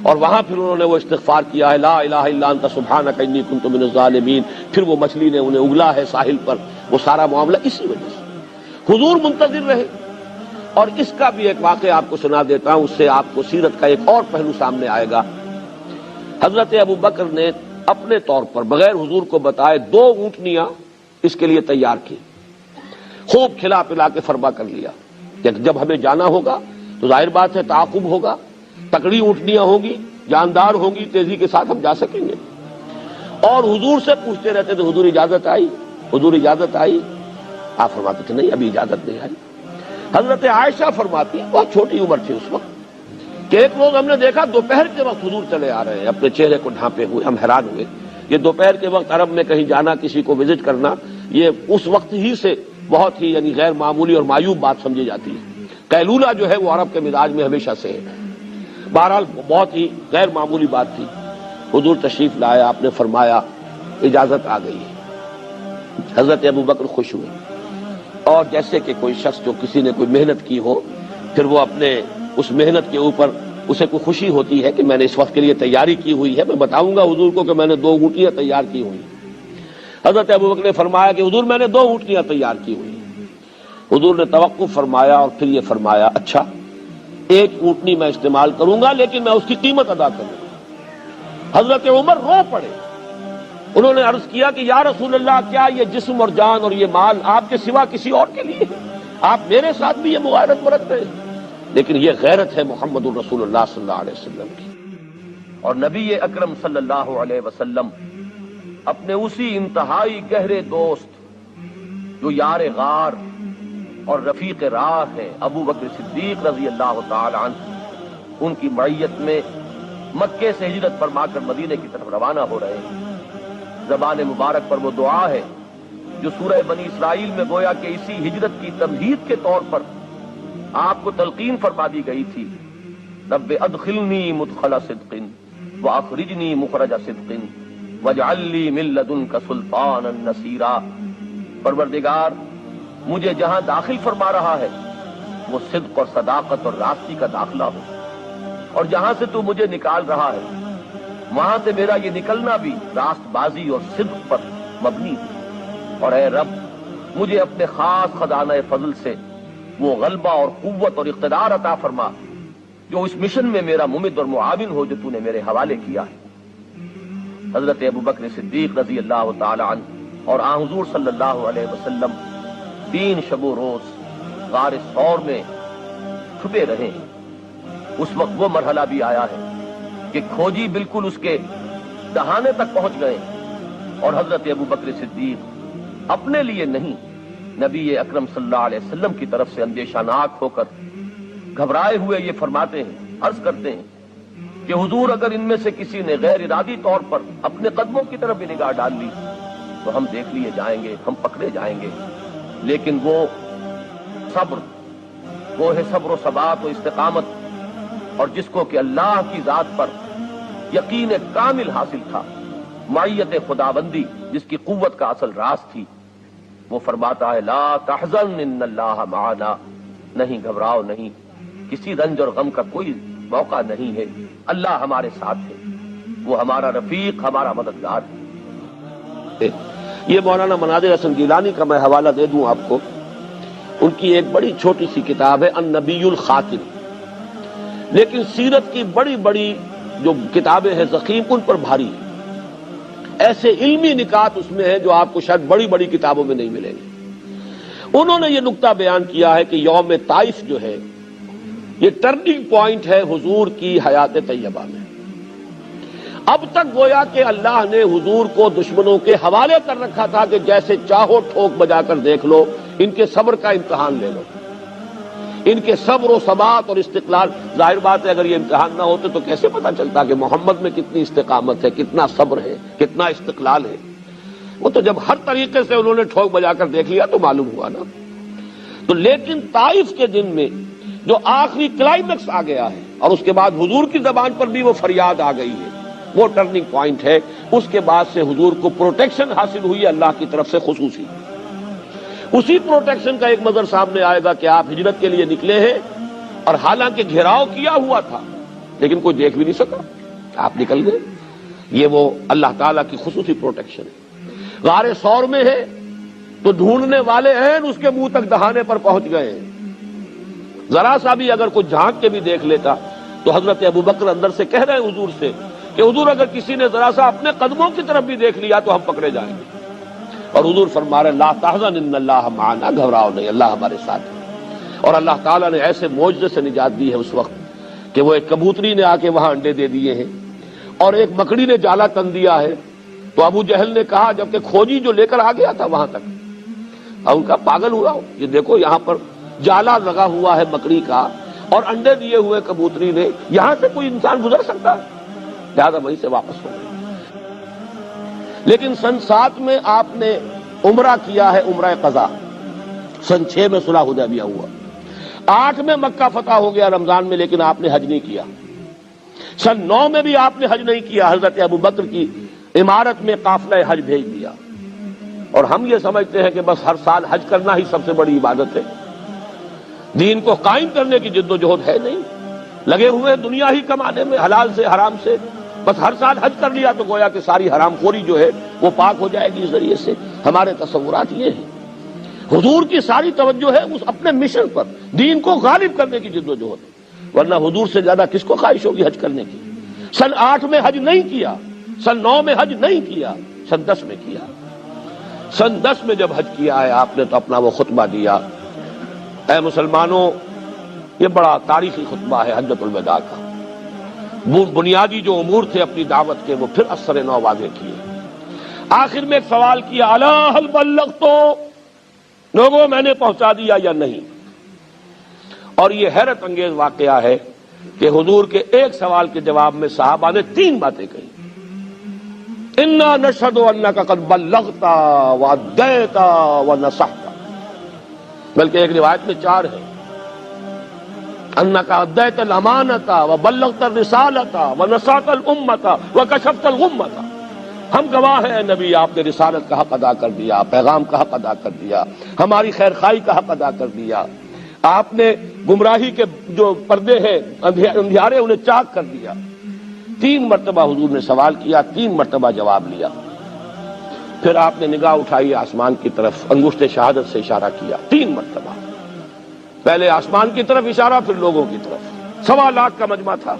اور وہاں پھر انہوں نے وہ استغفار کیا ہے، لا الہ الا انت سبحانک انی کنت من الظالمین، پھر وہ مچھلی نے انہیں اگلا ہے ساحل پر، وہ سارا معاملہ اسی وجہ سے۔ حضور منتظر رہے۔ اور اس کا بھی ایک واقعہ آپ کو سنا دیتا ہوں، اس سے آپ کو سیرت کا ایک اور پہلو سامنے آئے گا۔ حضرت ابو بکر نے اپنے طور پر بغیر حضور کو بتائے 2 اونٹنیاں اس کے لیے تیار کی، خوب کھلا پلا کے فرما کر لیا کہ جب ہمیں جانا ہوگا تو ظاہر بات ہے تعاقب ہوگا، تکڑی اونٹنیاں ہوں گی، جاندار ہوں گی، تیزی کے ساتھ ہم جا سکیں گے۔ اور حضور سے پوچھتے رہتے تھے حضور اجازت آئی، حضور اجازت آئی؟ آپ فرماتے تھے نہیں ابھی اجازت نہیں آئی۔ حضرت عائشہ فرماتی بہت چھوٹی عمر تھی اس وقت کہ ایک روز ہم نے دیکھا دوپہر کے وقت حضور چلے آ رہے ہیں اپنے چہرے کو ڈھانپے ہوئے، ہم حیران ہوئے۔ یہ دوپہر کے وقت عرب میں کہیں جانا، کسی کو وزٹ کرنا، یہ اس وقت ہی سے بہت ہی یعنی غیر معمولی اور معیوب بات سمجھی جاتی ہے۔ قیلولہ جو ہے وہ عرب کے مزاج میں ہمیشہ سے ہے۔ بہرحال بہت ہی غیر معمولی بات تھی۔ حضور تشریف لائے، آپ نے فرمایا اجازت آ گئی ہے۔ حضرت ابوبکر خوش ہوئے، اور جیسے کہ کوئی شخص جو کسی نے کوئی محنت کی ہو، پھر وہ اپنے اس محنت کے اوپر اسے کوئی خوشی ہوتی ہے کہ میں نے اس وقت کے لیے تیاری کی ہوئی ہے، میں بتاؤں گا حضور کو کہ میں نے 2 اونٹنیاں تیار کی ہوئی۔ حضرت ابوبکر نے فرمایا کہ حضور میں نے 2 اونٹنیاں تیار کی ہوئی۔ حضور نے توقف فرمایا اور پھر یہ فرمایا اچھا 1 اونٹنی میں استعمال کروں گا لیکن میں اس کی قیمت ادا کروں گا۔ حضرت عمر رو پڑے، انہوں نے عرض کیا کہ یا رسول اللہ کیا یہ جسم اور جان اور یہ مال آپ کے سوا کسی اور کے لیے ہے؟ آپ میرے ساتھ بھی یہ مغایرت برت رہے ہیں، لیکن یہ غیرت ہے محمد الرسول اللہ صلی اللہ علیہ وسلم کی۔ اور نبی اکرم صلی اللہ علیہ وسلم اپنے اسی انتہائی گہرے دوست جو یار غار اور رفیق راہ ہے ابو بکر صدیق رضی اللہ تعالی عنہ، ان کی معیت میں مکے سے ہجرت فرما کر مدینے کی طرف روانہ ہو رہے ہیں۔ زبان مبارک پر وہ دعا ہے جو سورہ بنی اسرائیل میں گویا کہ اسی ہجرت کی تمہید کے طور پر آپ کو تلقین فرما دی گئی تھی، رب ادخلنی مدخل صدق واخرجنی مخرج صدق واجعل لی من لدنک سلطانا نصیرا۔ پروردگار مجھے جہاں داخل فرما رہا ہے وہ صدق اور صداقت اور راستی کا داخلہ ہو، اور جہاں سے تو مجھے نکال رہا ہے وہاں سے میرا یہ نکلنا بھی راست بازی اور صدق پر مبنی ہو، اور اے رب مجھے اپنے خاص خزانہ فضل سے وہ غلبہ اور قوت اور اقتدار عطا فرما جو اس مشن میں میرا ممد اور معاون ہو جو تو نے میرے حوالے کیا ہے۔ حضرت ابوبکر صدیق رضی اللہ تعالی عنہ اور آن حضور صلی اللہ علیہ وسلم 3 شب و روز غار ثور میں چھپے رہے ہیں۔ اس وقت وہ مرحلہ بھی آیا ہے کہ کھوجی بالکل اس کے دہانے تک پہنچ گئے، اور حضرت ابوبکر صدیق اپنے لیے نہیں نبی اکرم صلی اللہ علیہ وسلم کی طرف سے اندیشہ ناک ہو کر گھبرائے ہوئے یہ فرماتے ہیں، عرض کرتے ہیں کہ حضور اگر ان میں سے کسی نے غیر ارادی طور پر اپنے قدموں کی طرف بھی نگاہ ڈال لی تو ہم دیکھ لیے جائیں گے، ہم پکڑے جائیں گے، لیکن وہ صبر، وہ ہے صبر و ثبات و استقامت، اور جس کو کہ اللہ کی ذات پر یقین کامل حاصل تھا، معیت خداوندی جس کی قوت کا اصل راز تھی، وہ فرماتا ہے لا تحزن ان اللہ معنا، نہیں گھبراؤ نہیں، کسی رنج اور غم کا کوئی موقع نہیں ہے، اللہ ہمارے ساتھ ہے، وہ ہمارا رفیق، ہمارا مددگار ہے۔ یہ مولانا مناظر حسن گیلانی کا میں حوالہ دے دوں آپ کو، ان کی ایک بڑی چھوٹی سی کتاب ہے النبی الخاتم، لیکن سیرت کی بڑی بڑی جو کتابیں ہیں ضخیم ان پر بھاری ہے، ایسے علمی نکات اس میں ہیں جو آپ کو شاید بڑی بڑی کتابوں میں نہیں ملیں گے۔ انہوں نے یہ نقطہ بیان کیا ہے کہ یوم طائف جو ہے یہ ٹرننگ پوائنٹ ہے حضور کی حیات طیبہ میں۔ اب تک گویا کہ اللہ نے حضور کو دشمنوں کے حوالے کر رکھا تھا کہ جیسے چاہو ٹھوک بجا کر دیکھ لو، ان کے صبر کا امتحان لے لو، ان کے صبر و ثبات اور استقلال۔ ظاہر بات ہے اگر یہ امتحان نہ ہوتے تو کیسے پتا چلتا کہ محمد میں کتنی استقامت ہے، کتنا صبر ہے، کتنا استقلال ہے۔ وہ تو جب ہر طریقے سے انہوں نے ٹھوک بجا کر دیکھ لیا تو معلوم ہوا نا۔ تو لیکن طائف کے دن میں جو آخری کلائمیکس آ گیا ہے اور اس کے بعد حضور کی زبان پر بھی وہ فریاد آ گئی ہے، وہ ٹرننگ پوائنٹ ہے۔ اس کے بعد سے حضور کو پروٹیکشن حاصل ہوئی اللہ کی طرف سے خصوصی۔ اسی پروٹیکشن کا ایک منظر سامنے آئے گا کہ آپ ہجرت کے لیے نکلے ہیں اور حالانکہ گھیراؤ کیا ہوا تھا لیکن کوئی دیکھ بھی نہیں سکا، آپ نکل گئے۔ یہ وہ اللہ تعالیٰ کی خصوصی پروٹیکشن ہے۔ غار ثور میں ہے تو ڈھونڈنے والے ہیں اس کے منہ تک دہانے پر پہنچ گئے ہیں۔ ذرا سا بھی اگر کوئی جھانک کے بھی دیکھ لیتا تو حضرت ابوبکر اندر سے کہہ رہے حضور سے کہ حضور اگر کسی نے ذرا سا اپنے قدموں کی طرف بھی دیکھ لیا تو ہم پکڑے جائیں گے، اور حضور فرما رہے لا تحزن ان اللہ معنا، گھبراؤ نہیں، اللہ ہمارے ساتھ ہے۔ اور اللہ تعالیٰ نے ایسے معجزے سے نجات دی ہے اس وقت کہ وہ ایک کبوتری نے آ کے وہاں انڈے دے دیے ہیں، اور ایک مکڑی نے جالا تن دیا ہے، تو ابو جہل نے کہا، جبکہ کھوجی جو لے کر آ گیا تھا وہاں تک، اور ان کا پاگل ہوا ہو، یہ دیکھو یہاں پر جالا لگا ہوا ہے بکری کا اور انڈے دیے ہوئے کبوتری نے، یہاں سے کوئی انسان گزر سکتا ہے؟ لہٰذا وہیں سے واپس ہو گئے۔ لیکن سن 7 میں آپ نے عمرہ کیا ہے، عمرہ قضا۔ سن 6 میں صلح حدیبیہ ہوا، 8 میں مکہ فتح ہو گیا رمضان میں، لیکن آپ نے حج نہیں کیا۔ سن 9 میں بھی آپ نے حج نہیں کیا، حضرت ابو بکر کی عمارت میں قافلہ حج بھیج دیا۔ اور ہم یہ سمجھتے ہیں کہ بس ہر سال حج کرنا ہی سب سے بڑی عبادت ہے، دین کو قائم کرنے کی جد و جہد ہے نہیں، لگے ہوئے دنیا ہی کمانے میں، حلال سے حرام سے، بس ہر سال حج کر لیا تو گویا کہ ساری حرام خوری جو ہے وہ پاک ہو جائے گی اس ذریعے سے۔ ہمارے تصورات یہ ہیں۔ حضور کی ساری توجہ ہے اس اپنے مشن پر، دین کو غالب کرنے کی جد و جہد، ورنہ حضور سے زیادہ کس کو خواہش ہوگی حج کرنے کی؟ سن 8 میں حج نہیں کیا، سن 9 میں حج نہیں کیا، سن 10 میں کیا۔ سن 10 میں جب حج کیا ہے آپ نے تو اپنا وہ خطبہ دیا۔ اے مسلمانوں، یہ بڑا تاریخی خطبہ ہے حجۃ الوداع کا۔ بنیادی جو امور تھے اپنی دعوت کے وہ پھر اثر نو واضح کیے۔ آخر میں ایک سوال کیا، الا هل بلغت، لوگوں میں نے پہنچا دیا یا نہیں؟ اور یہ حیرت انگیز واقعہ ہے کہ حضور کے ایک سوال کے جواب میں صحابہ نے 3 باتیں کہی۔ انا نشهد انک قد بلغت وادیت ونصحت، بلکہ ایک روایت میں 4 ہے، انک ادیت الامانۃ وبلغت الرسالۃ ونصحت الامۃ وکشفت الغمۃ۔ ہم گواہ ہیں نبی، آپ نے رسالت کا حق ادا کر دیا، پیغام کا حق ادا کر دیا، ہماری خیر خواہی کا حق ادا کر دیا، آپ نے گمراہی کے جو پردے ہیں اندھیارے انہیں چاک کر دیا۔ 3 مرتبہ حضور نے سوال کیا، 3 مرتبہ جواب لیا۔ پھر آپ نے نگاہ اٹھائی آسمان کی طرف، انگشت شہادت سے اشارہ کیا 3 مرتبہ، پہلے آسمان کی طرف اشارہ، پھر لوگوں کی طرف۔ 1.25 لاکھ کا مجمع تھا،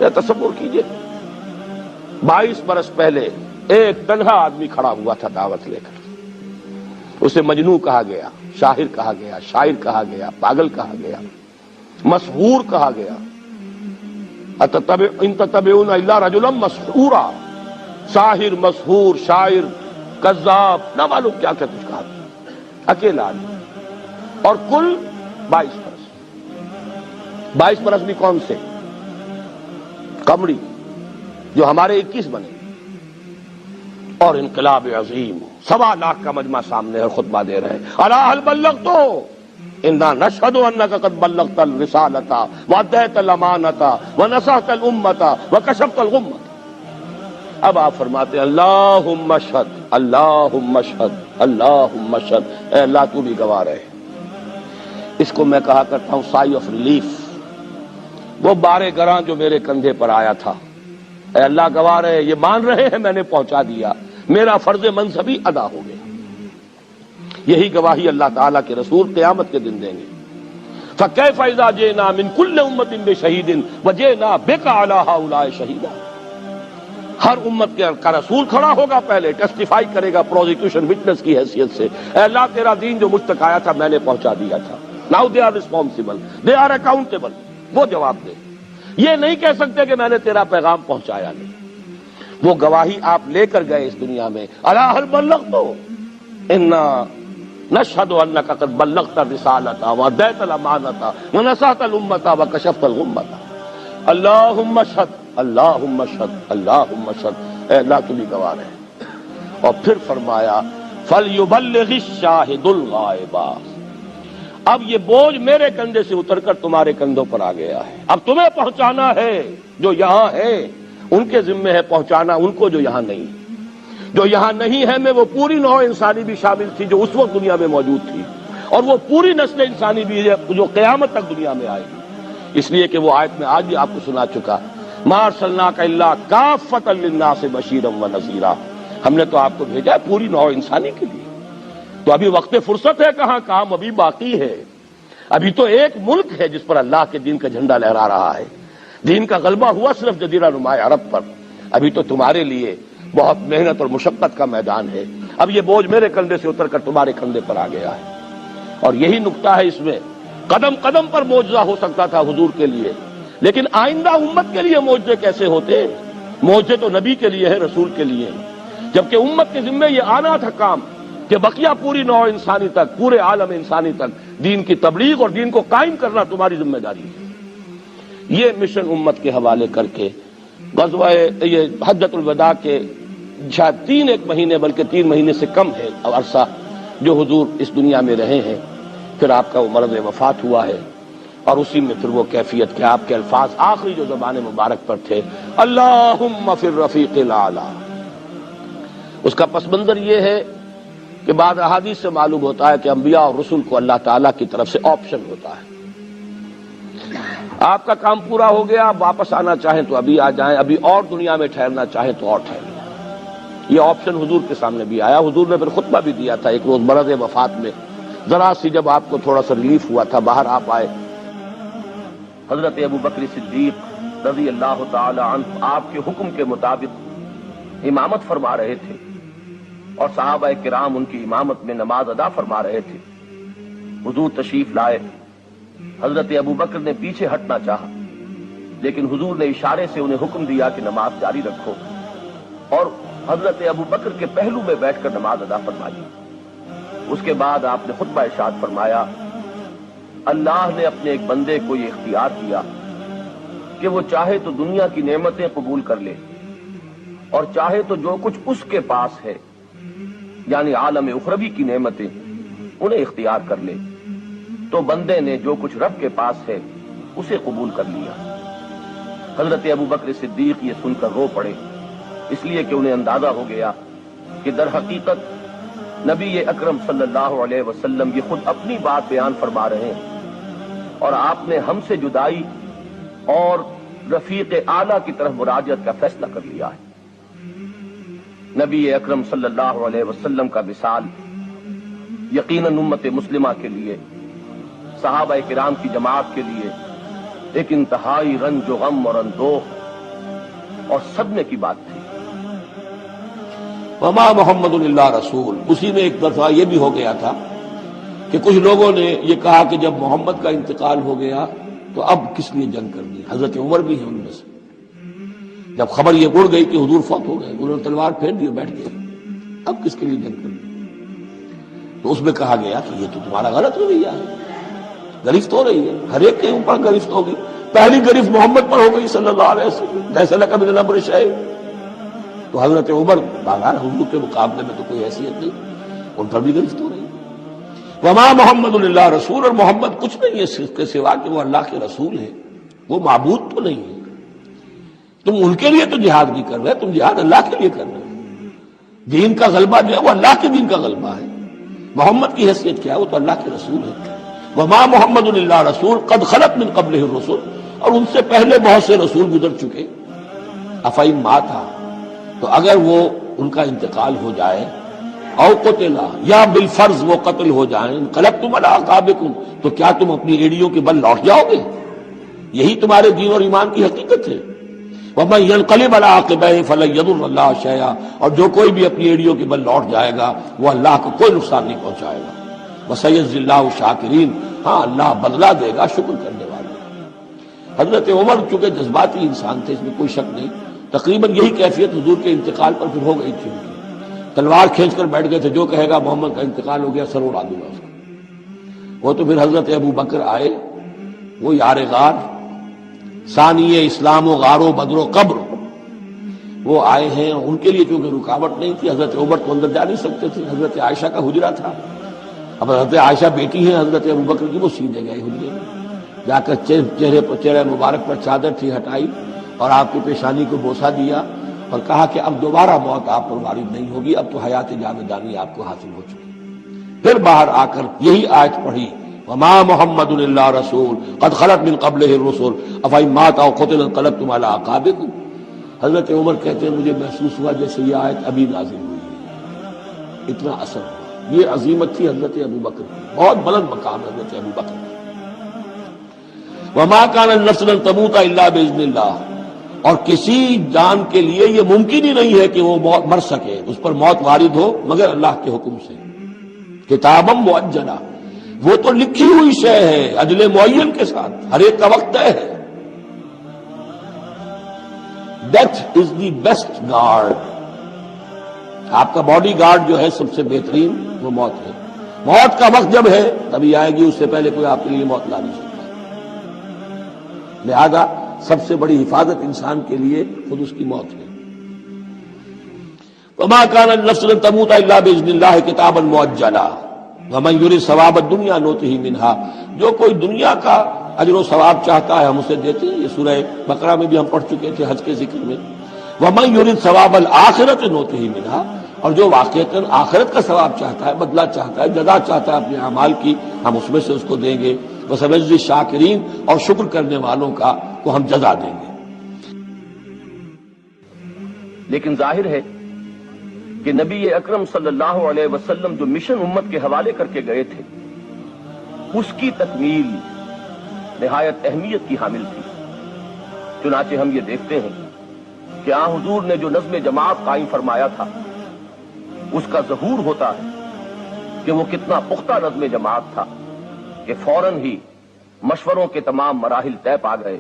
یہ تصور کیجئے 22 برس پہلے ایک تنہا آدمی کھڑا ہوا تھا دعوت لے کر، اسے مجنون کہا گیا، شاعر کہا گیا، شاعر کہا گیا، پاگل کہا گیا، مسحور کہا گیا۔ ان تتبعون الا رجلا مسحورا، ساحر، مسحور، شاعر، کذاب، نہ معلوم کیا کیا کچھ کہا، اکیلا آدمی، اور کل 22 برس۔ 22 برس بھی کون سے؟ قمری، جو ہمارے 21 بنے، اور انقلاب عظیم، 1.25 لاکھ کا مجمع سامنے اور خطبہ دے رہے ہیں، الا هل بلغت انا نشهد انک قد بلغت الرسالۃ وادیت الامانۃ ونصحت الامۃ وکشفت الغمۃ۔ اب آپ فرماتے ہیں اللہم اشہد، اللہم اشہد، اللہم اشہد، اے اللہ تو بھی گواہ رہے۔ اس کو میں کہا کرتا ہوں سائی آف ریلیف، وہ بار گراں جو میرے کندھے پر آیا تھا، اے اللہ گواہ رہے، یہ مان رہے ہیں میں نے پہنچا دیا، میرا فرض منصبی ادا ہو گیا۔ یہی گواہی اللہ تعالیٰ کے رسول قیامت کے دن دیں گے۔ فَكَيْفَ إِذَا جِئْنَا مِن كُلِّ أُمَّةٍ بِشَهِيدٍ وَجِئْنَا بِكَ عَلَىٰ هَٰؤُلَاءِ شَهِيدًا۔ ہر امت کا رسول کھڑا ہوگا، پہلے ٹیسٹیفائی کرے گا پروزیکیوشن وٹنس کی حیثیت سے، اے اللہ تیرا دین جو مجھ تک آیا تھا میں نے پہنچا دیا تھا۔ Now they are responsible, they are accountable، وہ جواب دے۔ یہ نہیں کہہ سکتے کہ میں نے تیرا پیغام پہنچایا نہیں۔ وہ گواہی آپ لے کر گئے اس دنیا میں، الا هل بلغت انا نشهد انک قد بلغت الرسالۃ وادیت الامانۃ ونصحت الامۃ وکشفت الغمۃ۔ اللہم اشہد، اللہم اشہد، اللہم اشہد، اے اللہ تو بھی گواہ ہے۔ اور پھر فرمایا فلیبلغ الشاہد الغائب۔ اب یہ بوجھ میرے کندھے سے اتر کر تمہارے کندھوں پر آ گیا ہے، اب تمہیں پہنچانا ہے، جو یہاں ہے ان کے ذمے ہے پہنچانا ان کو جو یہاں نہیں۔ جو یہاں نہیں ہے میں وہ پوری نوع انسانی بھی شامل تھی جو اس وقت دنیا میں موجود تھی، اور وہ پوری نسل انسانی بھی ہے جو قیامت تک دنیا میں آئے گی، اس لیے کہ وہ آیت میں آج بھی آپ کو سنا چکا، ما ارسلناک الا کافۃ للناس بشیرا ونذیرا، ہم نے تو آپ کو بھیجا ہے پوری نوع انسانی کے لیے۔ تو ابھی وقت فرصت ہے کہاں، کام ابھی باقی ہے۔ ابھی تو ایک ملک ہے جس پر اللہ کے دین کا جھنڈا لہرا رہا ہے، دین کا غلبہ ہوا صرف جزیرہ نما عرب پر، ابھی تو تمہارے لیے بہت محنت اور مشقت کا میدان ہے۔ اب یہ بوجھ میرے کندھے سے اتر کر تمہارے کندھے پر آ گیا ہے، اور یہی نقطہ ہے اس میں۔ قدم قدم پر معجزہ ہو سکتا تھا حضور کے لیے، لیکن آئندہ امت کے لیے معجزے کیسے ہوتے؟ معجزے تو نبی کے لیے ہے، رسول کے لیے، جبکہ امت کے ذمے یہ آنا تھا کام کہ بقیہ پوری نوع انسانی تک، پورے عالم انسانی تک دین کی تبلیغ اور دین کو قائم کرنا تمہاری ذمہ داری ہے۔ یہ مشن امت کے حوالے کر کے غزوہ یہ حجۃ الوداع کے شاید 3 مہینے بلکہ 3 مہینے سے کم ہے عرصہ جو حضور اس دنیا میں رہے ہیں، پھر آپ کا وہ مرض وفات ہوا ہے، اور اسی میں پھر وہ کیفیت کہ آپ کے الفاظ آخری جو زبان مبارک پر تھے اللہم فی الرفیق الاعلی۔ اس کا پس منظر یہ ہے کہ بعض احادیث سے معلوم ہوتا ہے کہ انبیاء اور رسل کو اللہ تعالیٰ کی طرف سے آپشن ہوتا ہے، آپ کا کام پورا ہو گیا، آپ واپس آنا چاہیں تو ابھی آ جائیں، ابھی اور دنیا میں ٹھہرنا چاہیں تو اور ٹھہر جائیں۔ یہ آپشن حضور کے سامنے بھی آیا، حضور نے پھر خطبہ بھی دیا تھا ایک روز مرض وفات میں، ذرا سی جب آپ کو تھوڑا سا ریلیف ہوا تھا، باہر آپ آئے، حضرت ابو بکر صدیق رضی اللہ تعالی عنہ آپ کے حکم کے مطابق امامت فرما رہے تھے، اور صحابہ کرام ان کی امامت میں نماز ادا فرما رہے تھے۔ حضور تشریف لائے، حضرت ابو بکر نے پیچھے ہٹنا چاہا، لیکن حضور نے اشارے سے انہیں حکم دیا کہ نماز جاری رکھو، اور حضرت ابو بکر کے پہلو میں بیٹھ کر نماز ادا فرمائی۔ اس کے بعد آپ نے خطبہ ارشاد فرمایا، اللہ نے اپنے ایک بندے کو یہ اختیار دیا کہ وہ چاہے تو دنیا کی نعمتیں قبول کر لے، اور چاہے تو جو کچھ اس کے پاس ہے یعنی عالم اخروی کی نعمتیں انہیں اختیار کر لے، تو بندے نے جو کچھ رب کے پاس ہے اسے قبول کر لیا۔ حضرت ابو بکر صدیق یہ سن کر رو پڑے، اس لیے کہ انہیں اندازہ ہو گیا کہ در حقیقت نبی اکرم صلی اللہ علیہ وسلم یہ خود اپنی بات بیان فرما رہے ہیں، اور آپ نے ہم سے جدائی اور رفیق اعلیٰ کی طرف مراجعت کا فیصلہ کر لیا ہے۔ نبی اکرم صلی اللہ علیہ وسلم کا وصال یقیناً امت مسلمہ کے لیے، صحابہ کرام کی جماعت کے لیے ایک انتہائی رنج و غم اور اندوہ اور صدمے کی بات تھی۔ وما محمد اللہ رسول، اسی میں ایک دفعہ یہ بھی ہو گیا تھا کہ کچھ لوگوں نے یہ کہا کہ جب محمد کا انتقال ہو گیا تو اب کس لیے جنگ کرنی، حضرت عمر بھی ہیں ان میں سے۔ جب خبر یہ اڑ گئی کہ حضور فوت ہو گئے، انہوں نے تلوار پھیر دی، بیٹھ گئے، اب کس کے لیے جنگ کرنی؟ تو اس میں کہا گیا کہ یہ تو تمہارا غلط رویہ ہے، گرفت ہو رہی ہے، ہر ایک کے اوپر گرفت ہوگی، پہلی گرفت محمد پر ہو گئی صلی اللہ علیہ وسلم، لیس لک من الامر شیء۔ تو حضرت عمر بہرحال حضور کے مقابلے میں تو کوئی حیثیت نہیں، ان پر بھی گرفت ہو رہی ہے۔ وما محمد اللہ رسول، اور محمد کچھ نہیں ہے اس کے سوا کہ وہ اللہ کے رسول ہے، وہ معبود تو نہیں ہے۔ تم ان کے لیے تو جہاد نہیں کر رہے، تم جہاد اللہ کے لیے کر رہے ہو۔ دین کا غلبہ جو ہے وہ اللہ کے دین کا غلبہ ہے، محمد کی حیثیت کیا ہے؟ وہ تو اللہ کے رسول ہے۔ وما محمد اللہ رسول قد خلت من قبلہ الرسل، اور ان سے پہلے بہت سے رسول گزر چکے۔ افئن مات، تو اگر وہ ان کا انتقال ہو جائے، او قتلا، یا بالفرض وہ قتل ہو جائیں، انقلبتم علی اعقابکم، تو کیا تم اپنی ایڑیوں کے بل لوٹ جاؤ گے؟ یہی تمہارے دین اور ایمان کی حقیقت ہے۔ ومن ينقلب على عقبيه فلن يضر الله شيئا، اور جو کوئی بھی اپنی ایڑیوں کے بل لوٹ جائے گا وہ اللہ کو کوئی نقصان نہیں پہنچائے گا۔ وسيجزي الله الشاكرين، ہاں اللہ بدلہ دے گا شکر کرنے والے۔ حضرت عمر چونکہ جذباتی انسان تھے، اس میں کوئی شک نہیں، تقریباً یہی کیفیت حضور کے انتقال پر پھر ہو گئی تھی ان کی، تلوار کھینچ کر بیٹھ گئے تھے، جو کہے گا محمد کا انتقال ہو گیا سر اڑا دوں گا اس کا۔ وہ تو پھر حضرت ابو بکر آئے، وہ یار غار، ثانی اسلام و غار و بدر و قبر، وہ آئے ہیں، ان کے لیے چونکہ رکاوٹ نہیں تھی، حضرت عمر تو اندر جا نہیں سکتے تھے، حضرت عائشہ کا حجرہ تھا، اب حضرت عائشہ بیٹی ہیں حضرت ابو بکر کی، وہ سیدھے گئے حجرے میں، جا کر چہرے مبارک پر چادر تھی ہٹائی اور آپ کی پیشانی کو بوسہ دیا اور کہا کہ اب دوبارہ موت آپ پر وارد نہیں ہوگی، اب تو حیات جاویدانی آپ کو حاصل ہو چکی۔ پھر باہر آ کر یہی آیت پڑھی، وما محمد الا رسول قد خلت من قبلہ الرسل افئن مات او قتل انقلبتم علی اعقابکم۔ حضرت عمر کہتے ہیں مجھے محسوس ہوا جیسے یہ آیت ابھی نازل ہوئی ہے، اتنا اثر ہوا۔ یہ عظیمت تھی حضرت ابو بکر کی، بہت بلند مقام حضرت ابو بکر۔ وما كان النفس ان تموت الا باذن اللہ، اور کسی جان کے لیے یہ ممکن ہی نہیں ہے کہ وہ مر سکے، اس پر موت وارد ہو مگر اللہ کے حکم سے۔ کتابا مؤجلہ، وہ تو لکھی ہوئی شے ہے اجل معین کے ساتھ، ہر ایک کا وقت طے ہے۔ Death is the best guard آپ کا باڈی گارڈ جو ہے سب سے بہترین وہ موت ہے. موت کا وقت جب ہے تبھی آئے گی، اس سے پہلے کوئی آپ کے لیے موت لا نہیں سکتا. لہذا سب سے بڑی حفاظت انسان کے لیے خود اس کی موت ہے. وما كان النفس لن تموت الا باذن الله كتابا مؤجلا ومن يريد ثواب الدنيا نؤته منها. جو کوئی دنیا کا اجر و ثواب چاہتا ہے ہم اسے دیتے ہیں. یہ سورہ بقرہ میں بھی ہم پڑھ چکے تھے حج کے ذکر میں. ومن يريد ثواب الآخرة نؤته منها. اور جو واقعتاً آخرت کا ثواب چاہتا ہے، بدلہ چاہتا ہے، جزا چاہتا ہے اپنے اعمال کی، ہم اس میں سے اس کو دیں گے. وسنجزی الشاکرین، اور شکر کرنے والوں کا کو ہم جزا دیں گے. لیکن ظاہر ہے کہ نبی اکرم صلی اللہ علیہ وسلم جو مشن امت کے حوالے کر کے گئے تھے اس کی تکمیل نہایت اہمیت کی حامل تھی. چنانچہ ہم یہ دیکھتے ہیں کہ آن حضور نے جو نظم جماعت قائم فرمایا تھا اس کا ظہور ہوتا ہے کہ وہ کتنا پختہ نظم جماعت تھا کہ فوراً ہی مشوروں کے تمام مراحل طے پا گئے،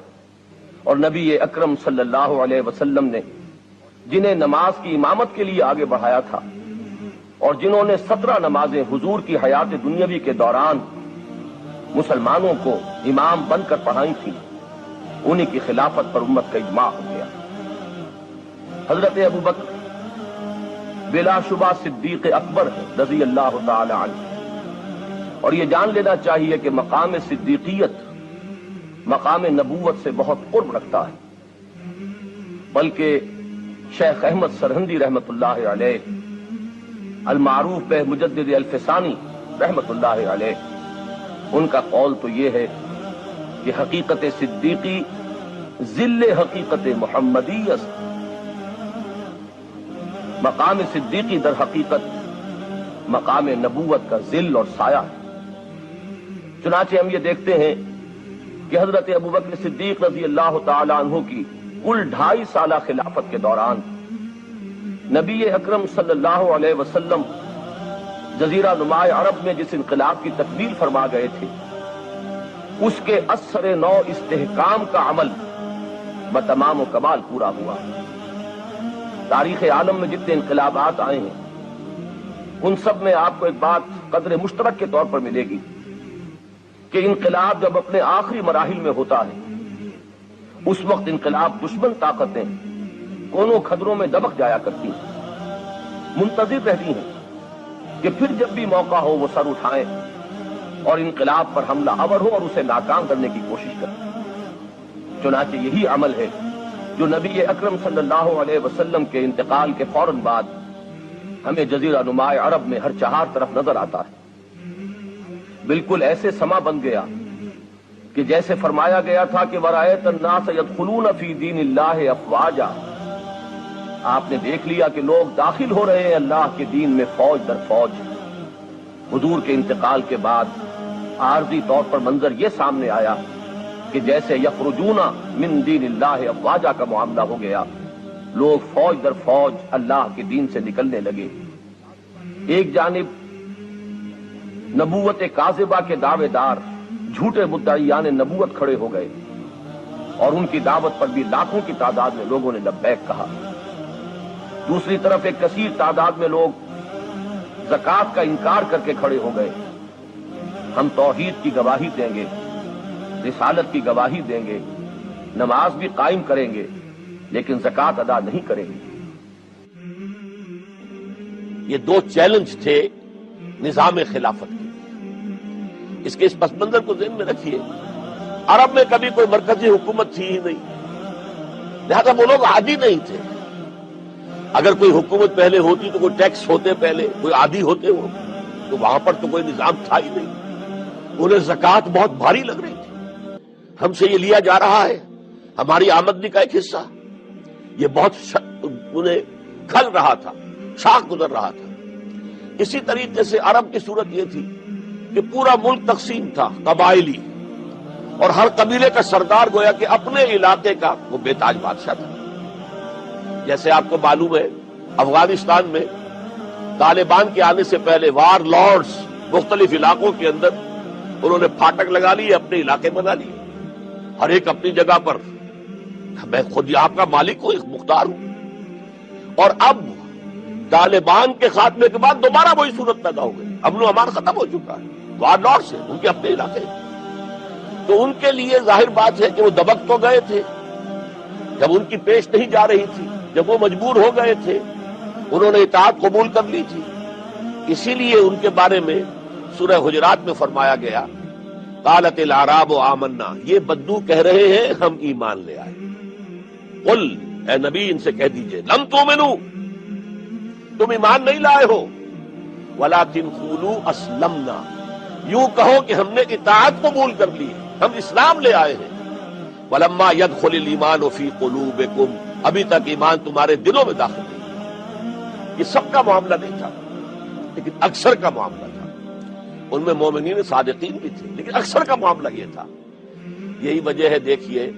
اور نبی اکرم صلی اللہ علیہ وسلم نے جنہیں نماز کی امامت کے لیے آگے بڑھایا تھا اور جنہوں نے 17 نمازیں حضور کی حیات دنیاوی کے دوران مسلمانوں کو امام بن کر پڑھائی تھی، انہی کی خلافت پر امت کا اجماع ہو گیا. حضرت ابو بکر بلا شبہ صدیق اکبر ہے رضی اللہ تعالی عنہ، اور یہ جان لینا چاہیے کہ مقام صدیقیت مقام نبوت سے بہت قرب رکھتا ہے. بلکہ شیخ احمد سرہندی رحمت اللہ علیہ، المعروف بہ مجدد الفسانی رحمت اللہ علیہ، ان کا قول تو یہ ہے کہ حقیقت صدیقی ذل حقیقت محمدی است. مقام صدیقی در حقیقت مقام نبوت کا ذل اور سایہ ہے. چنانچہ ہم یہ دیکھتے ہیں کہ حضرت ابو بکر صدیق رضی اللہ تعالی عنہ کی کل 2.5 سالہ خلافت کے دوران نبی اکرم صلی اللہ علیہ وسلم جزیرہ نما عرب میں جس انقلاب کی تکمیل فرما گئے تھے اس کے اثر نو استحکام کا عمل بتمام و کمال پورا ہوا. تاریخ عالم میں جتنے انقلابات آئے ہیں ان سب میں آپ کو ایک بات قدر مشترک کے طور پر ملے گی کہ انقلاب جب اپنے آخری مراحل میں ہوتا ہے اس وقت انقلاب دشمن طاقتیں کونوں کھدروں میں دبک جایا کرتی ہیں، منتظر رہتی ہیں کہ پھر جب بھی موقع ہو وہ سر اٹھائیں اور انقلاب پر حملہ آور ہو اور اسے ناکام کرنے کی کوشش کریں. چنانچہ یہی عمل ہے جو نبی اکرم صلی اللہ علیہ وسلم کے انتقال کے فوراً بعد ہمیں جزیرہ نما عرب میں ہر چہار طرف نظر آتا ہے. بالکل ایسے سما بن گیا کہ جیسے فرمایا گیا تھا کہ وَرَأَيْتَ النَّاسَ يَدْخُلُونَ فِي دِينِ اللَّهِ أَفْوَاجًا. آپ نے دیکھ لیا کہ لوگ داخل ہو رہے ہیں اللہ کے دین میں فوج در فوج. حضور کے انتقال کے بعد عارضی طور پر منظر یہ سامنے آیا کہ جیسے یخرجون من دین اللہ افواجا کا معاملہ ہو گیا. لوگ فوج در فوج اللہ کے دین سے نکلنے لگے. ایک جانب نبوت کاذبہ کے دعوے دار جھوٹے مدعیان نبوت کھڑے ہو گئے اور ان کی دعوت پر بھی لاکھوں کی تعداد میں لوگوں نے لبیک کہا. دوسری طرف ایک کثیر تعداد میں لوگ زکوٰۃ کا انکار کر کے کھڑے ہو گئے. ہم توحید کی گواہی دیں گے، رسالت کی گواہی دیں گے، نماز بھی قائم کریں گے لیکن زکوٰۃ ادا نہیں کریں گے. یہ 2 چیلنج تھے نظام خلافت کے. اس کے اس پس منظر کو ذہن میں رکھیے. عرب میں کبھی کوئی مرکزی حکومت تھی ہی نہیں، لہذا وہ لوگ عادی نہیں تھے. اگر کوئی حکومت پہلے ہوتی تو کوئی ٹیکس ہوتے، پہلے کوئی عادی ہوتے وہ، تو وہاں پر تو کوئی نظام تھا ہی نہیں. انہیں زکوٰۃ بہت بھاری لگ رہی تھی. ہم سے یہ لیا جا رہا ہے، ہماری آمدنی کا ایک حصہ. یہ بہت انہیں کھل رہا تھا، شاخ گزر رہا تھا. اسی طریقے سے عرب کی صورت یہ تھی کہ پورا ملک تقسیم تھا، قبائلی، اور ہر قبیلے کا سردار گویا کہ اپنے علاقے کا وہ بے تاج بادشاہ تھا. جیسے آپ کو معلوم ہے افغانستان میں طالبان کے آنے سے پہلے وار لارڈز مختلف علاقوں کے اندر انہوں نے پھاٹک لگا لیے، اپنے علاقے بنا لیے، ہر ایک اپنی جگہ پر. میں خود یہاں کا مالک ہوں، ایک مختار ہوں. اور اب طالبان کے خاتمے کے بعد دوبارہ وہی صورت پیدا ہو گئی، امن و امان ختم ہو چکا ہے، وار لارڈ سے ان کے اپنے علاقے، تو ان کے لیے ظاہر بات ہے کہ وہ دبک تو گئے تھے جب ان کی پیش نہیں جا رہی تھی، جب وہ مجبور ہو گئے تھے، انہوں نے اطاعت قبول کر لی تھی، اسی لیے ان کے بارے میں سورہ حجرات میں فرمایا گیا قالت الاعراب آمنا، یہ بدو کہہ رہے ہیں ہم ایمان لے آئے، قل اے نبی ان سے کہہ دیجئے لم تؤمنوا، تم ایمان نہیں لائے ہو، ولکن قولوا اسلمنا، یوں کہو کہ ہم نے اطاعت قبول کر لی ہے، ہم اسلام لے آئے ہیں، ولما يدخل الایمان فی قلوبکم، ابھی تک ایمان تمہارے دلوں میں داخل نہیں، یہ سب کا معاملہ نہیں تھا لیکن اکثر کا معاملہ تھا، ان میں مومنین صادقین بھی تھے لیکن اکثر کا معاملہ یہ تھا۔ یہی وجہ ہے، دیکھیے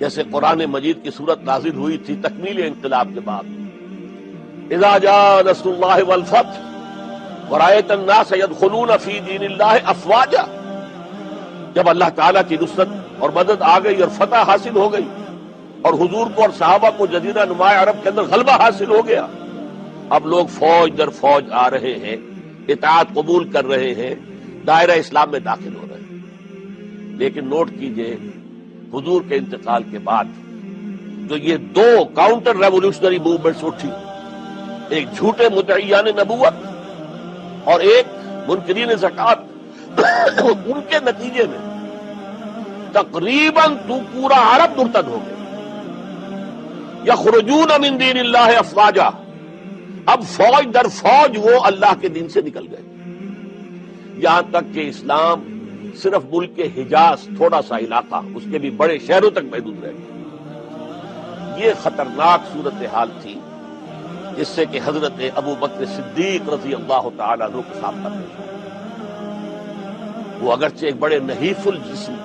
جیسے قرآن مجید کی صورت نازل ہوئی تھی تکمیل انقلاب کے بعد، اذا جاء نصر اللہ والفتح ورأیت الناس يدخلون فی دین اللہ افواجا، جب اللہ تعالیٰ کی نصرت اور مدد آ گئی اور فتح حاصل ہو گئی اور حضور کو اور صحابہ کو جزیرہ نما عرب کے اندر غلبہ حاصل ہو گیا، اب لوگ فوج در فوج آ رہے ہیں، اطاعت قبول کر رہے ہیں، دائرہ اسلام میں داخل ہو رہے ہیں۔ لیکن نوٹ کیجئے حضور کے انتقال کے بعد جو یہ دو کاؤنٹر ریولوشنری موومنٹس اٹھی، ایک جھوٹے مدعیان نبوت اور ایک منکرین زکوٰۃ، ان کے نتیجے میں تقریباً تو پورا عرب مرتد ہو گیا، یخرجون من دین اللہ افواجا، اب فوج در فوج وہ اللہ کے دین سے نکل گئے، یہاں تک کہ اسلام صرف ملک کے حجاز تھوڑا سا علاقہ، اس کے بھی بڑے شہروں تک محدود رہ گیا۔ یہ خطرناک صورتحال تھی جس سے کہ حضرت ابو بکر صدیق رضی اللہ تعالیٰ عنہ کے سامنا پیش آیا۔ وہ اگرچہ ایک بڑے نحیف الجسم،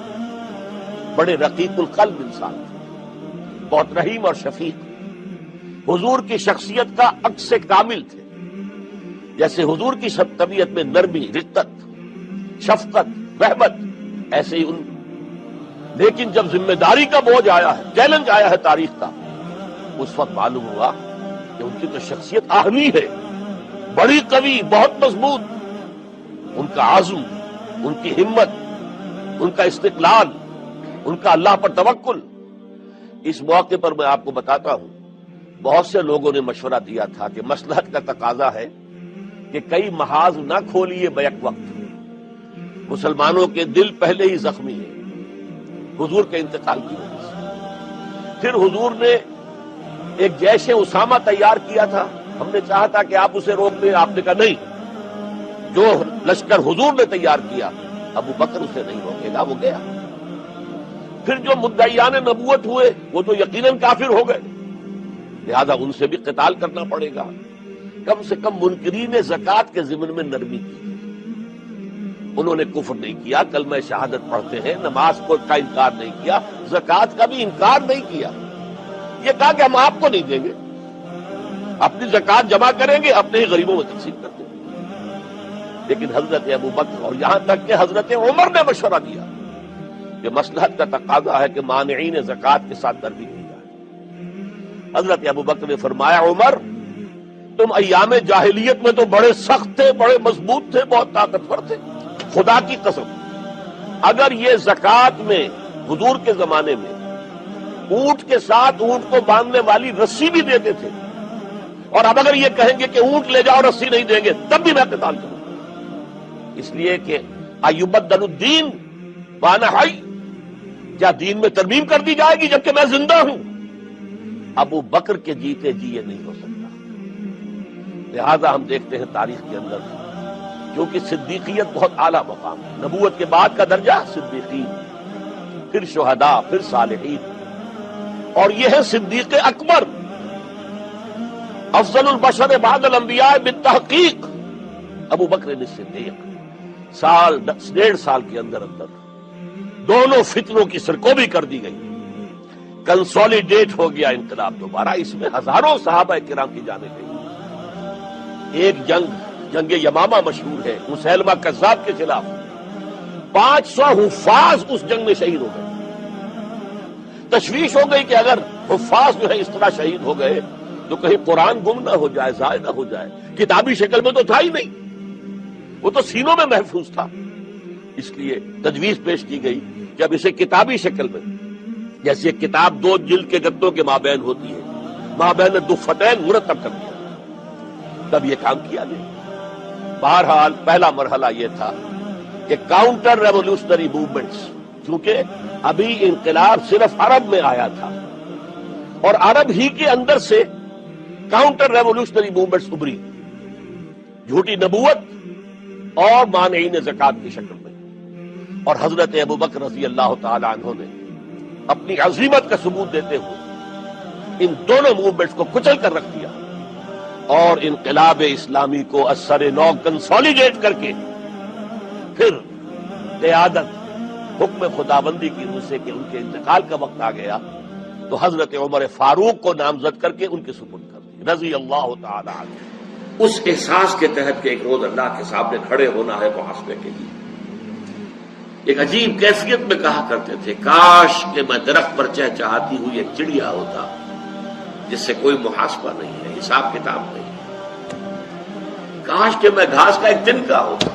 بڑے رقیق القلب انسان تھے، بہت رحیم اور شفیق، حضور کی شخصیت کا عکس کامل تھے، جیسے حضور کی سب طبیعت میں نرمی، رقت، شفقت، رحمت، ایسے ہی لیکن جب ذمہ داری کا بوجھ آیا ہے، چیلنج آیا ہے تاریخ کا، اس وقت معلوم ہوا کہ ان کی تو شخصیت آہنی ہے، بڑی قوی، بہت مضبوط، ان کا عزم، ان کی ہمت، ان کا استقلال، ان کا اللہ پر توکل۔ اس موقع پر میں آپ کو بتاتا ہوں، بہت سے لوگوں نے مشورہ دیا تھا کہ مصلحت کا تقاضا ہے کہ کئی محاذ نہ کھولیے بیک وقت، مسلمانوں کے دل پہلے ہی زخمی ہیں حضور کے انتقال کی وجہ سے۔ پھر حضور نے ایک جیش اسامہ تیار کیا تھا، ہم نے چاہا تھا کہ آپ اسے روک دیں، آپ نے کہا نہیں، جو لشکر حضور نے تیار کیا ابو بکر اسے نہیں روکے گا، وہ گیا۔ پھر جو مدعیان نبوت ہوئے وہ تو یقیناً کافر ہو گئے، لہذا ان سے بھی قتال کرنا پڑے گا۔ کم سے کم منکرین زکوٰۃ کے ضمن میں نرمی کی، انہوں نے کفر نہیں کیا، کلمہ شہادت پڑھتے ہیں، نماز کا انکار نہیں کیا، زکوٰۃ کا بھی انکار نہیں کیا، یہ کہا کہ ہم آپ کو نہیں دیں گے، اپنی زکوٰۃ جمع کریں گے، اپنے ہی غریبوں میں تقسیم کر دیں گے۔ لیکن حضرت ابو بکر اور یہاں تک کہ حضرت عمر نے مشورہ دیا کہ مصلحت کا تقاضا ہے کہ مانعین زکوٰۃ کے ساتھ نرمی کی جائے۔ حضرت ابو بکر نے فرمایا عمر، تم ایام جاہلیت میں تو بڑے سخت تھے، بڑے مضبوط تھے، بہت طاقتور تھے، خدا کی قسم اگر یہ زکوٰۃ میں حضور کے زمانے میں اونٹ کے ساتھ اونٹ کو باندھنے والی رسی بھی دیتے تھے، اور اب اگر یہ کہیں گے کہ اونٹ لے جاؤ رسی نہیں دیں گے تب بھی میں قتال کروں گا، اس لیے کہ ایبدل الدین وانا حی، کیا دین میں ترمیم کر دی جائے گی جبکہ میں زندہ ہوں؟ ابو بکر کے جیتے جی یہ نہیں ہو سکتا۔ لہذا ہم دیکھتے ہیں تاریخ کے اندر، کیونکہ صدیقیت بہت اعلیٰ مقام ہے، نبوت کے بعد کا درجہ صدیقین، پھر شہداء، پھر صالحین، اور یہ ہے صدیق اکبر، افضل البشر بعد الانبیاء بالتحقیق، ابو بکر صدیق۔ سال 1.5 سال کے اندر دونوں فتنوں کی سرکوبی کر دی گئی، کنسولیڈیٹ ہو گیا انقلاب دوبارہ، اس میں ہزاروں صحابہ کرام کی جانیں گئی۔ ایک جنگ یمامہ مشہور ہے، مسیلمہ کذاب کے خلاف 500 حفاظ اس جنگ میں شہید ہو گئے۔ تشویش ہو گئی کہ اگر حفاظ جو ہے اس طرح شہید ہو گئے تو کہیں قرآن گم نہ ہو جائے، ضائع نہ ہو جائے۔ کتابی شکل میں تو تھا ہی نہیں، وہ تو سینوں میں محفوظ تھا، اس لیے تجویز پیش کی گئی کہ اب اسے کتابی شکل میں، جیسے ایک کتاب 2 جلد کے گدوں کے مابین ہوتی ہے، مابین دفتین مرتب کر دیا، تب یہ کام کیا گیا۔ بہرحال پہلا مرحلہ یہ تھا کہ کاؤنٹر ریولیوشنری موومنٹس، چونکہ ابھی انقلاب صرف عرب میں آیا تھا اور عرب ہی کے اندر سے کاؤنٹر ریولیوشنری موومنٹس ابری، جھوٹی نبوت اور مانعین زکات کی شکل میں، اور حضرت ابوبکر رضی اللہ تعالی عنہ نے اپنی عظیمت کا ثبوت دیتے ہوئے ان دونوں موومنٹس کو کچل کر رکھ دیا اور انقلاب اسلامی کو اثر نو کنسالیڈیٹ کر کے پھر قیادت حکم خدابندی کی روح سے کہ ان کے انتقال کا وقت آ گیا تو حضرت عمر فاروق کو نامزد کر کے ان کے سپرد کر دی رضی اللہ تعالی عنہ، اس احساس کے تحت کہ ایک روز اللہ کے سامنے کھڑے ہونا ہے محاسبے کے لیے۔ ایک عجیب کیفیت میں کہا کرتے تھے، کاش کہ میں درخت پر چہچہاتی ہوئی ایک چڑیا ہوتا جس سے کوئی محاسبہ نہیں ہے، حساب کتاب نہیں ہے۔ کاش کہ میں گھاس کا ایک تنکا ہوتا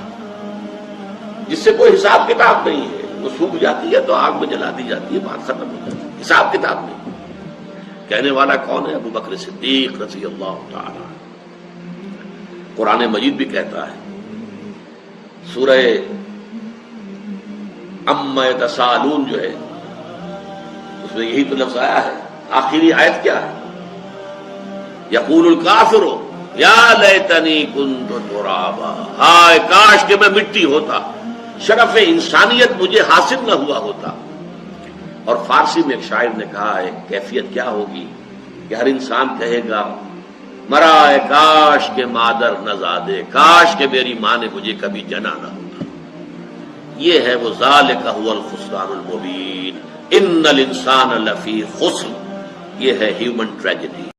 جس سے کوئی حساب کتاب نہیں ہے، وہ سوکھ جاتی ہے تو آگ میں جلا دی جاتی ہے، بات ختم ہو جاتی ہے، حساب کتاب نہیں۔ کہنے والا کون ہے؟ ابو بکر صدیق رضی اللہ تعالی۔ قرآن مجید بھی کہتا ہے، سورہ اما یتساءلون جو ہے اس میں یہی تو لفظ آیا ہے، آخری آیت کیا ہے؟ یقول الکافر یا لیتنی کنت ترابا، ہائے کاش کہ میں مٹی ہوتا، شرف انسانیت مجھے حاصل نہ ہوا ہوتا۔ اور فارسی میں ایک شاعر نے کہا ہے کیفیت کیا ہوگی کہ ہر انسان کہے گا مرائے کاش کہ مادر نہ زادے، کاش کہ میری ماں نے مجھے کبھی جنا نہ ہوتا۔ یہ ہے وہ ذالک هو الخسران المبین، ان الانسان لفی خسر، یہ ہے ہیومن ٹریجڈی۔